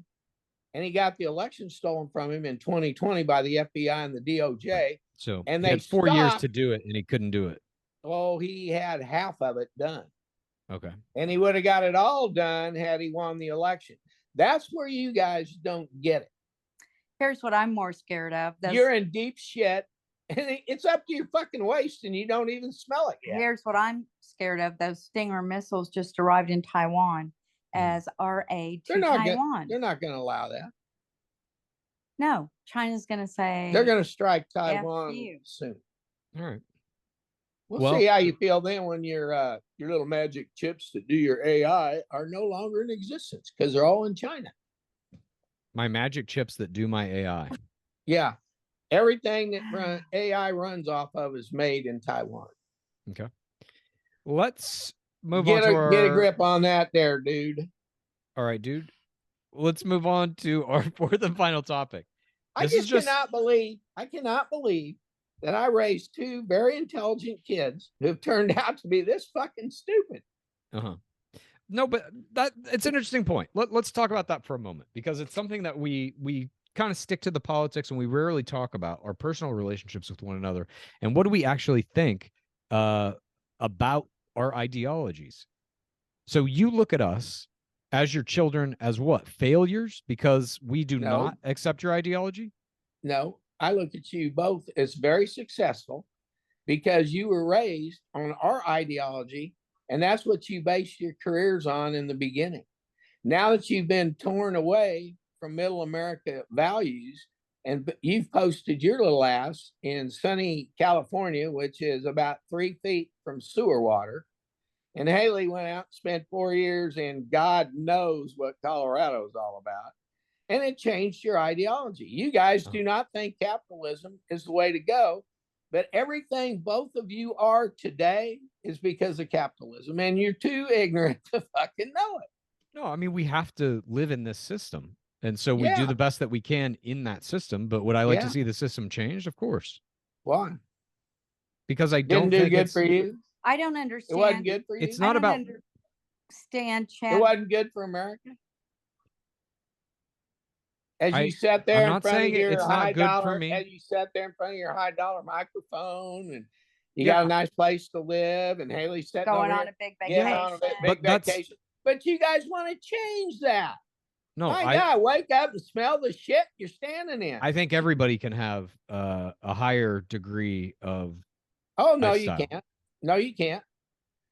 and he got the election stolen from him in 2020 by the FBI and the DOJ. So And he had they 4 years stopped- to do it, and he couldn't do it. Oh, he had half of it done. Okay. And he would have got it all done had he won the election. That's where you guys don't get it. Here's what I'm more scared of. You're in deep shit and it's up to your fucking waist and you don't even smell it yet. Here's what I'm scared of. Those Stinger missiles just arrived in Taiwan as our aid to They're not Taiwan. gonna, they're not going to allow that. No, China's going to say They're going to strike Taiwan you. soon. All right. We'll, Well- see how you feel then when your little magic chips that do your AI are no longer in existence because they're all in China. My magic chips that do my AI. Yeah, everything that AI runs off of is made in Taiwan. Okay. Let's move Get on to get a our. grip on that, there, dude. All right, dude. Let's move on to our fourth and final topic. I cannot believe that I raised two very intelligent kids who have turned out to be this fucking stupid. No, but it's an interesting point. Let's talk about that for a moment, because it's something that we kind of stick to the politics, and we rarely talk about our personal relationships with one another and what do we actually think about our ideologies. So you look at us as your children as what? Failures because we do not accept your ideology? No, I look at you both as very successful because you were raised on our ideology, and that's what you base your careers on in the beginning. Now that you've been torn away from middle America values, and you've posted your little ass in sunny California, which is about 3 feet from sewer water, and Haley went out and spent 4 years in God knows what Colorado is all about, and it changed your ideology. You guys do not think capitalism is the way to go, but everything both of you are today is because of capitalism, and you're too ignorant to fucking know it. No, I mean, we have to live in this system, and so we do the best that we can in that system. But would I like to see the system changed? Of course. Why? Because I Didn't don't do think good it's for you. I don't understand. It wasn't good for you. It's not about. Understand, Chad. It wasn't good for America. As you sat I'm there in not front of saying your it's high not good dollar, for me. as you sat there in front of your high dollar microphone, and you got a nice place to live, and Haley's sitting Going over on here, a big vacation. on a big vacation. But you guys want to change that. No, My God, wake up and smell the shit you're standing in. I think everybody can have a higher degree of. Oh no, lifestyle. you can't. No, you can't.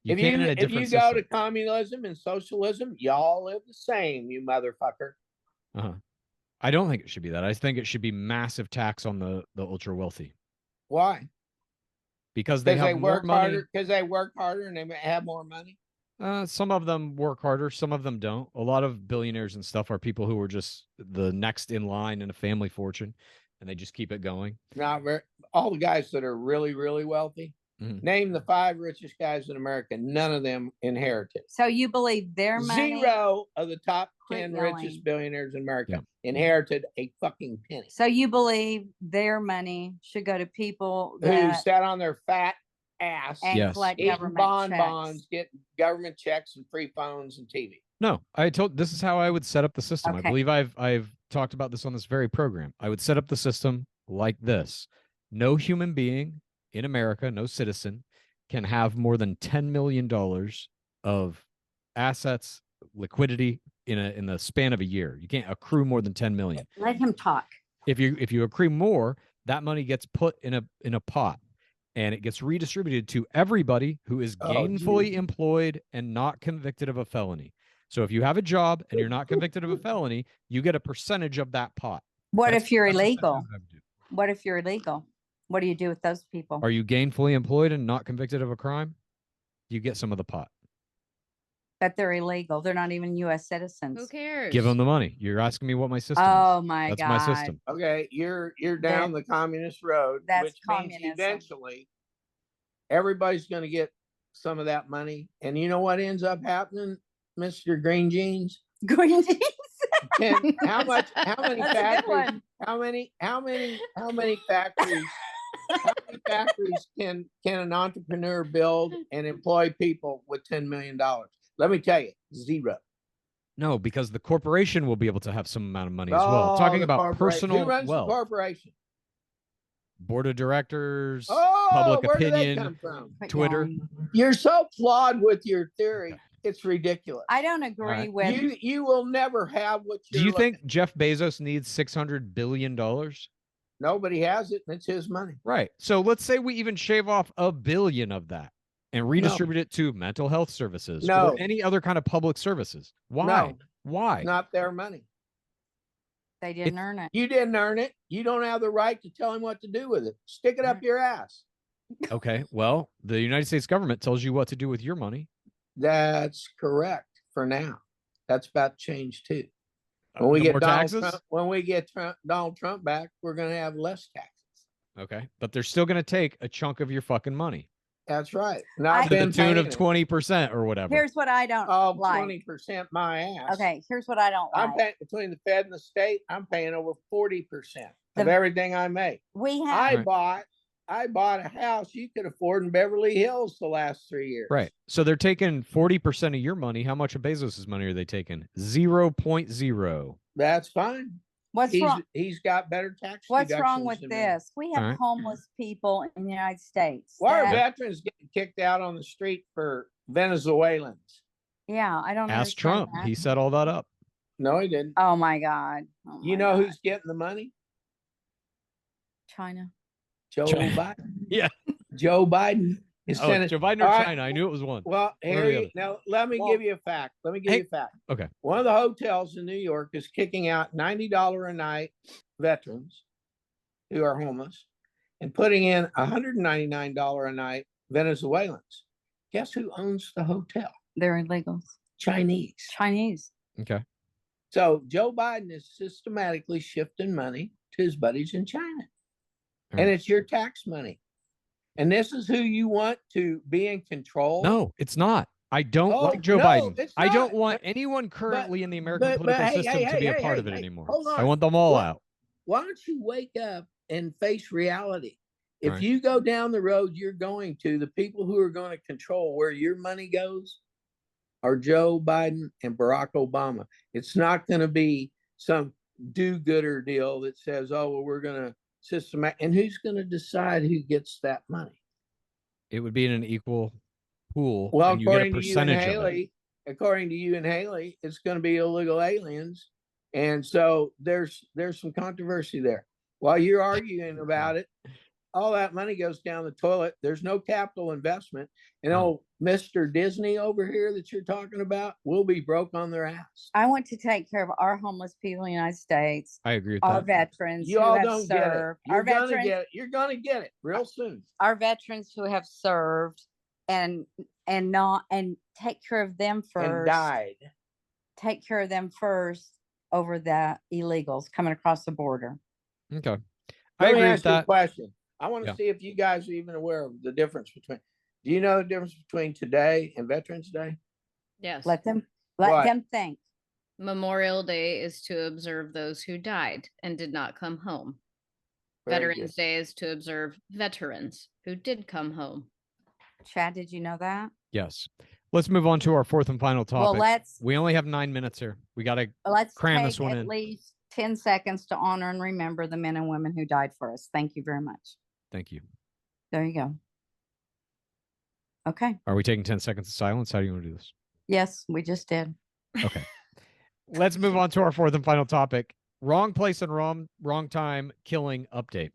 You can in a different system. Go to communism and socialism, y'all live the same, you motherfucker. I don't think it should be that. I think it should be massive tax on the ultra wealthy. Why? Because they have more money. Because they work harder and they have more money. Some of them work harder, some of them don't. A lot of billionaires and stuff are people who are just the next in line in a family fortune, and they just keep it going. Not very. All the guys that are really, really wealthy. Name the 5 richest guys in America. None of them inherited. So you believe their money? 0 of the top 10 richest billionaires in America inherited a fucking penny. So you believe their money should go to people who sat on their fat ass and collect government bonds, get government checks and free phones and TV. No, this is how I would set up the system. I believe I've talked about this on this very program. I would set up the system like this. No human being in America, no citizen, can have more than $10 million of assets, liquidity in the span of a year. You can't accrue more than 10 million. Let him talk. If you accrue more, that money gets put in a pot, and it gets redistributed to everybody who is gainfully employed and not convicted of a felony. So if you have a job and you're not convicted of a felony, you get a percentage of that pot. What if you're illegal? What if you're illegal? What do you do with those people? Are you gainfully employed and not convicted of a crime? You get some of the pot. But they're illegal. They're not even U.S. citizens. Who cares? Give them the money. You're asking me what my system is. Oh my God. That's my system. Okay, you're down the communist road, which means eventually everybody's going to get some of that money. And you know what ends up happening, Mr. Green Jeans? Green Jeans. How many factories? How many factories? How many factories can an entrepreneur build and employ people with $10 million? Let me tell you, 0. No, because the corporation will be able to have some amount of money as well. Talking about personal Who runs wealth. the corporation? Board of directors, public where opinion, do they come from? Twitter. You're so flawed with your theory. It's ridiculous. I don't agree with you. Will never have what you're. Do you think Jeff Bezos needs $600 billion? Nobody has it, and it's his money. Right. So let's say we even shave off $1 billion of that and redistribute it to mental health services or any other kind of public services. Why? No. Why? It's not their money. They didn't earn it. You didn't earn it. You don't have the right to tell him what to do with it. Stick it up your ass. Okay. Well, the United States government tells you what to do with your money. That's correct for now. That's about to change too. When we get Donald Trump back, we're going to have less taxes. Okay, but they're still going to take a chunk of your fucking money. That's right. And I- I've to the been tune of paying it. 20% or whatever. Here's what I don't Oh, like. 20% my ass. Okay, here's what I don't I'm like. paying between the Fed and the state. I'm paying over 40% of The- everything I make. We have I bought a house you could afford in Beverly Hills the last 3 years. Right. So they're taking 40% of your money. How much of Bezos's money are they taking? 0.0. That's fine. what's wrong. He's got better tax. What's wrong deductions with than me. this? We have All right. homeless people in the United States. Why are that- veterans getting kicked out on the street for Venezuelans? Yeah, I don't Ask understand Trump. that. He set all that up. No, he didn't. Oh my God. Oh You my know God. who's getting the money? China. Joe China. Biden. Yeah. Joe Biden is Oh, sending. Joe Biden or All right. China? I knew it was one. Well, One or the Harry, other. now let me Well, give you a fact. Let me give hey- you a fact. Okay. One of the hotels in New York is kicking out $90 a night veterans who are homeless and putting in $199 a night Venezuelans. Guess who owns the hotel? They're illegals. Chinese. Chinese. Okay. So Joe Biden is systematically shifting money to his buddies in China. All And right. it's your tax money. And this is who you want to be in control. No, it's not. I don't Oh, like Joe no, Biden. it's I don't not. want anyone currently in the American but political hey, system hey, to be a hey, part hey, of it hey, anymore. hold I on. want them all What? out. Why don't you wake up and face reality? If Right. you go down the road you're going to, the people who are going to control where your money goes are Joe Biden and Barack Obama. It's not going to be some do-gooder deal that says, oh, well, we're going to systematic. And who's going to decide who gets that money? It would be in an equal pool. Well, and you get a according to you and percentage of it. Haley, it's going to be illegal aliens. And so there's some controversy there. While you're arguing about it, all that money goes down the toilet. There's no capital investment. And old Mr. Disney over here that you're talking about will be broke on their ass. I want to take care of our homeless people in the United States, I agree with our that. veterans You who all have don't get it. served, You're our gonna veterans, get it. You're gonna get it real soon. our veterans who have served and take care of them And first. died. Take care of them first over the illegals coming across the border. Okay. I Let me agree with ask you a that. question. I want to Yeah. see if you guys are even aware of the difference between. Do you know the difference between today and Veterans Day? Yes. Let them What? think. Memorial Day is to observe those who died and did not come home. Very Veterans good. Day is to observe veterans who did come home. Chad, did you know that? Yes. Let's move on to our fourth and final topic. Well, We only have 9 minutes here. We got to let's cram take this one at in. least 10 seconds to honor and remember the men and women who died for us. Thank you very much. Thank you. There you go. Okay. Are we taking 10 seconds of silence? How do you want to do this? Yes, we just did. Okay. Let's move on to our fourth and final topic. Wrong place and wrong time killing update.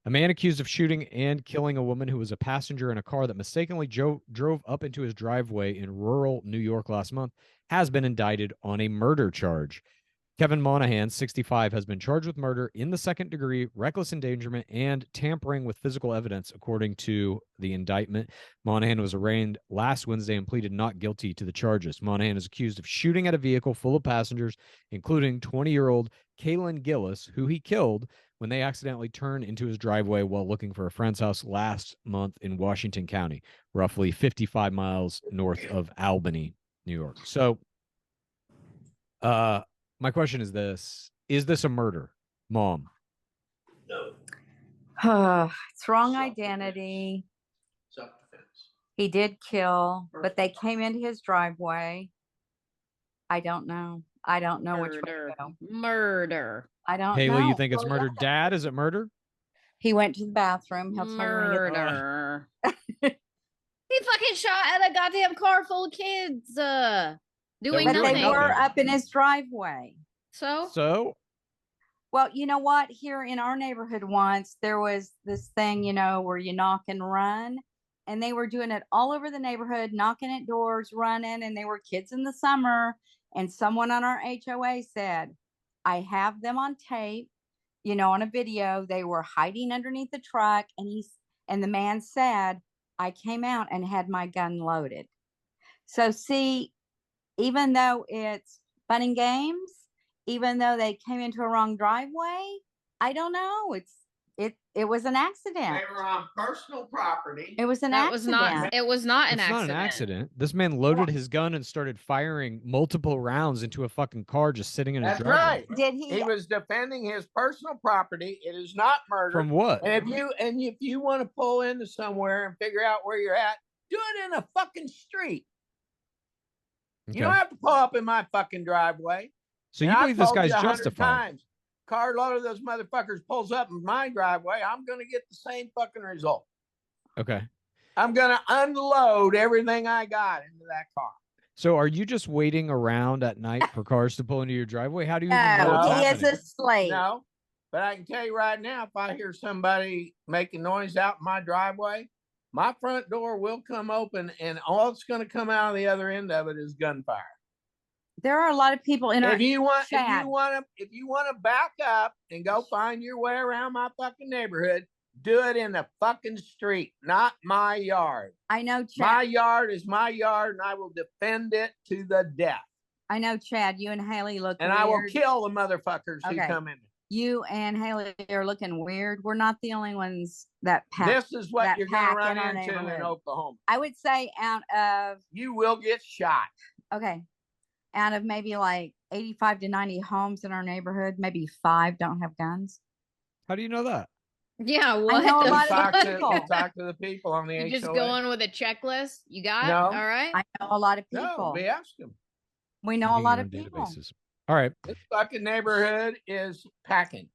A man accused of shooting and killing a woman who was a passenger in a car that mistakenly drove up into his driveway in rural New York last month has been indicted on a murder charge. Kevin Monahan, 65, has been charged with murder in the second degree, reckless endangerment, and tampering with physical evidence, according to the indictment. Monahan was arraigned last Wednesday and pleaded not guilty to the charges. Monahan is accused of shooting at a vehicle full of passengers, including 20-year-old Kaylin Gillis, who he killed when they accidentally turned into his driveway while looking for a friend's house last month in Washington County, roughly 55 miles north of Albany, New York. So, my question is this a murder, Mom? No. It's wrong identity. Self-defense. He did kill, but they came into his driveway. I don't know. I don't know which way Murder. to go. Murder. I don't Haley, know. you think it's Oh, murder? yeah. Dad, is it murder? He went to the bathroom. He'll tell you when he gets Murder. He fucking shot at a goddamn car full of kids. Doing were But doing they nothing. were nothing. up in his driveway. So Well, you know what? Here in our neighborhood once, there was this thing, where you knock and run. And they were doing it all over the neighborhood, knocking at doors, running. And they were kids in the summer. And someone on our HOA said, I have them on tape, on a video. They were hiding underneath the truck. And the man said, I came out and had my gun loaded. So see, even though it's fun and games, even though they came into a wrong driveway, I don't know. It was an They accident. were on personal property. It was an That accident. was not. It was not an It's accident. not an accident. This man loaded his gun and started firing multiple rounds into a fucking car just sitting in his That's driveway. right. Did he? He was defending his personal property. It is not murder. From what? And if you want to pull into somewhere and figure out where you're at, do it in a fucking street. Okay. You don't have to pull up in my fucking driveway. So you And I've believe this told guy's you 100 justified? times, carload of those motherfuckers pulls up in my driveway, I'm going to get the same fucking result. Okay. I'm going to unload everything I got into that car. So are you just waiting around at night for cars to pull into your driveway? How do you even know No, what's No. he is happening? asleep. No, but I can tell you right now, if I hear somebody making noise out in my driveway, my front door will come open, and all that's going to come out of the other end of it is gunfire. There are a lot of people in our If you want chat. to back up and go find your way around my fucking neighborhood, do it in the fucking street, not my yard. I know, My Chad. yard is my yard, and I will defend it to the death. I know, Chad. You and Haley look And weird. I will kill the motherfuckers who Okay. come in. You and Haley are looking weird. We're not the only ones that pack. This is what that you're going pack to run in our into in neighborhood. Oklahoma. I would say out of You will get shot. maybe like 85 to 90 homes in our neighborhood, maybe 5 don't have guns. How do you know that? Yeah, what know a the lot of Talk fuck? to, people. talk to the people on the You just HOA. go on with a checklist. You got No. all right. I know a lot of No, people. we asked them. We know a Digging lot your of own people. databases. All right. This fucking neighborhood is packing.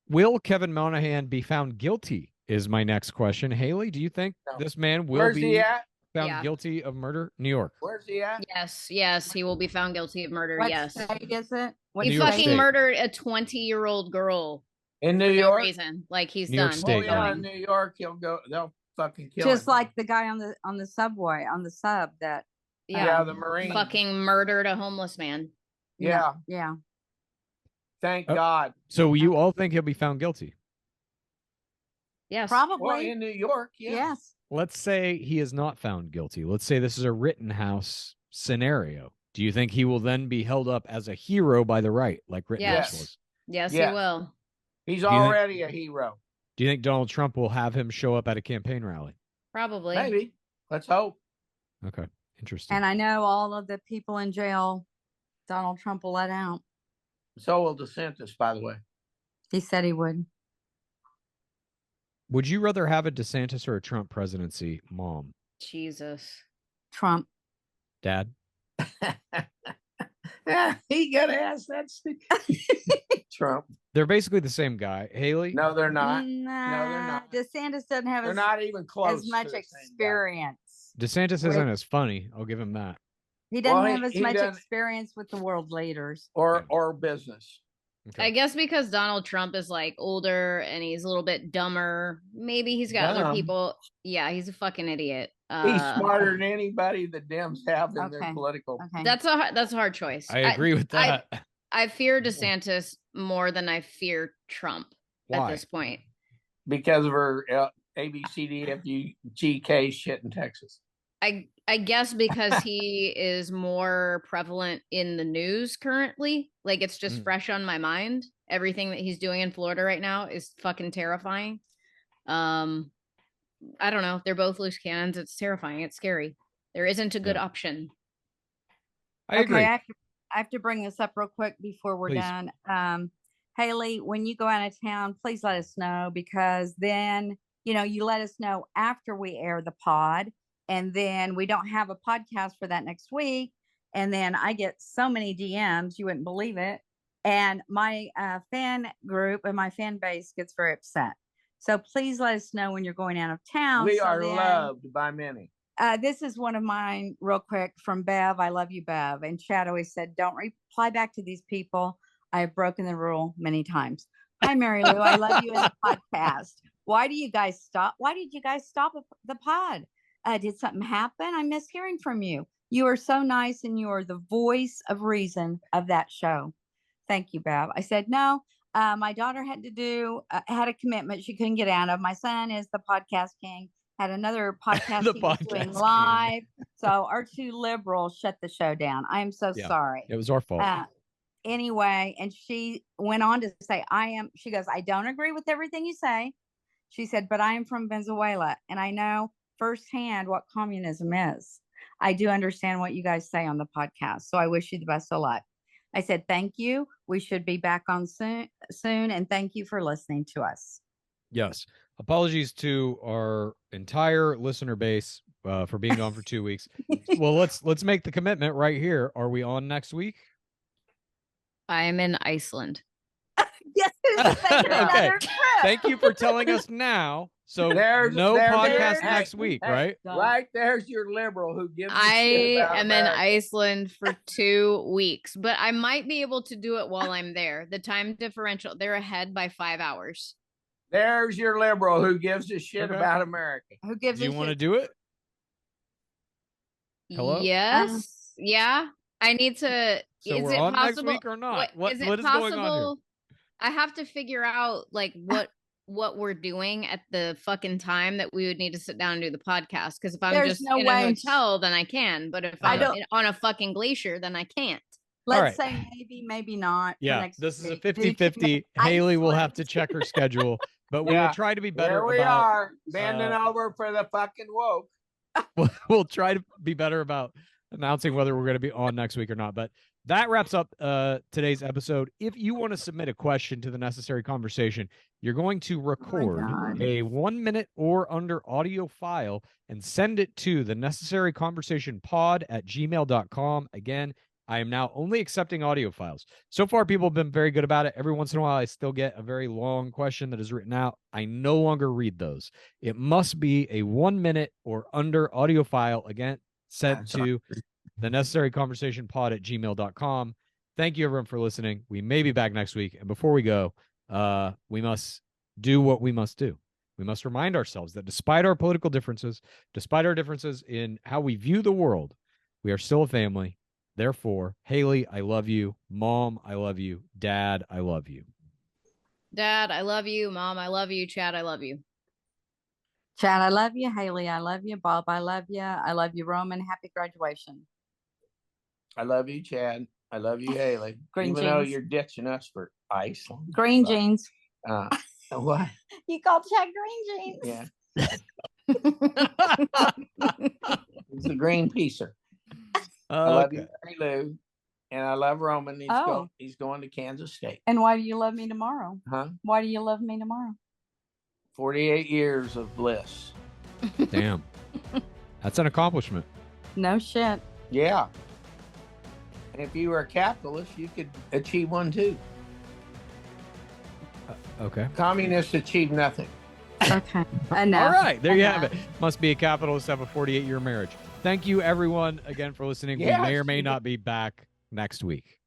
Will Kevin Monahan be found guilty? Is my next question. Haley, do you think No. this man will Where's be he at? found Yeah. guilty of murder? New York. Where's he at? Yes, he will be found guilty of murder. What Yes, state is it? What New he York fucking State. murdered a 20-year-old girl In New for no York? reason. Like he's New York done. State, Oh, yeah, going. in New York, they'll fucking kill Just him. like the guy on the subway, on the sub that Yeah, the Marine. fucking murdered a homeless man. Yeah, yeah. thank Oh. God. So you all think he'll be found guilty? Yes, Well, Probably. in New York, yeah. Yes. Let's say he is not found guilty. Let's say this is a Rittenhouse scenario. Do you think he will then be held up as a hero by the right, like Rittenhouse Yes. was? yes, Yes. he will. He's Do you think- already a hero. Do you think Donald Trump will have him show up at a campaign rally? Probably. Maybe. Let's hope. Okay, interesting. And I know all of the people in jail Donald Trump will let out. So will DeSantis, by the way. He said he would. Would you rather have a DeSantis or a Trump presidency, Mom? Jesus. Trump. Dad? He got to ask that. Trump. They're basically the same guy. Haley? No, they're not. Nah, they're not. DeSantis doesn't have They're as, not even close. as much to the same guy. experience. DeSantis Wait. isn't as funny. I'll give him that. He doesn't Well, have as he much doesn't- experience with the world leaders. Or business. Okay. I guess because Donald Trump is like older and he's a little bit dumber. Maybe he's got other Dumb. people. Yeah, he's a fucking idiot. He's smarter than anybody the Dems have in Okay. their political. Okay. That's a hard choice. I agree with that. I fear DeSantis more than I fear Trump at Why? this point. Because of her ABCDFUGK shit in Texas. I guess because he is more prevalent in the news currently. Like it's just Mm. fresh on my mind. Everything that he's doing in Florida right now is fucking terrifying. I don't know. They're both loose cannons. It's terrifying. It's scary. There isn't a good Yeah. option. I agree. I have to bring this up real quick before we're Please. done. Haley, when you go out of town, please let us know, because then, you let us know after we air the pod, and then we don't have a podcast for that next week. And then I get so many DMs, you wouldn't believe it. And my fan group and my fan base gets very upset. So please let us know when you're going out of town. We so are then- loved by many. This is one of mine real quick from Bev. I love you, Bev. And Chad always said, don't reply back to these people. I have broken the rule many times. Hi, Mary Lou. I love you in the podcast. Why do you guys stop? Why did you guys stop the pod? Did something happen? I miss hearing from you. You are so nice, and you are the voice of reason of that show. Thank you, Bev. I said, no, my daughter had a commitment she couldn't get out of. My son is the podcast king, had another podcast The he was podcast doing king. live. So our two liberals shut the show down. I am so Yeah. sorry. It was our fault. Anyway, and she went on to say, she goes, I don't agree with everything you say. She said, but I am from Venezuela and I know firsthand what communism is. I do understand what you guys say on the podcast. So I wish you the best of luck. I said, thank you. We should be back on soon. And thank you for listening to us. Yes. Apologies to our entire listener base for being gone for 2 weeks. Well, let's make the commitment right here. Are we on next week? I am in Iceland. Yes. Okay. Thank you for telling us now. So there's podcast next week, right? Right there's your liberal who gives. I am in Iceland for 2 weeks, but I might be able to do it while I'm there. The time differential, they're ahead by 5 hours. There's your liberal who gives a shit about America. Who gives? Do you want to do it? Hello? Yes. Yeah. I need to. So is we're it on possible? next week or not? What is possible? going on here? I have to figure out like what we're doing at the fucking time that we would need to sit down and do the podcast. Because if I'm just in a hotel, then I can. But if I'm on a fucking glacier, then I can't. Let's say maybe, maybe not. Yeah, this is a 50-50. Haley will have to check her schedule, but we will try to be better. There we are, bending over for the fucking woke. We'll try to be better about announcing whether we're going to be on next week or not. But that wraps up today's episode. If you want to submit a question to the Necessary Conversation, you're going to record a 1 minute or under audio file and send it to the thenecessaryconversationpod at gmail.com. Again, I am now only accepting audio files. So far, people have been very good about it. Every once in a while, I still get a very long question that is written out. I no longer read those. It must be a 1 minute or under audio file, again, sent to the thenecessaryconversationpod at gmail.com. Thank you, everyone, for listening. We may be back next week. And before we go, we must do what we must do. We must remind ourselves that despite our political differences, despite our differences in how we view the world, we are still a family. Therefore, Haley, I love you. Mom, I love you. Dad, I love you. Dad, I love you. Mom, I love you. Chad, I love you. Chad, I love you. Haley, I love you. Bob, I love you. I love you, Roman. Happy graduation. I love you, Chad. I love you, Haley. Green Even jeans. though you're ditching us for Iceland. Green jeans. What? You called Chad green jeans. Yeah. He's a green piecer. I love you, Mary Lou, and I love Roman. He's going to Kansas State. And why do you love me tomorrow? Huh? Why do you love me tomorrow? 48 years of bliss. Damn. That's an accomplishment. No shit. Yeah. And if you were a capitalist, you could achieve one too. Okay. Communists achieve nothing. Okay. Enough. All right. There you have it. Must be a capitalist to have a 48-year marriage. Thank you, everyone, again, for listening. Yeah, we may or may not be back next week.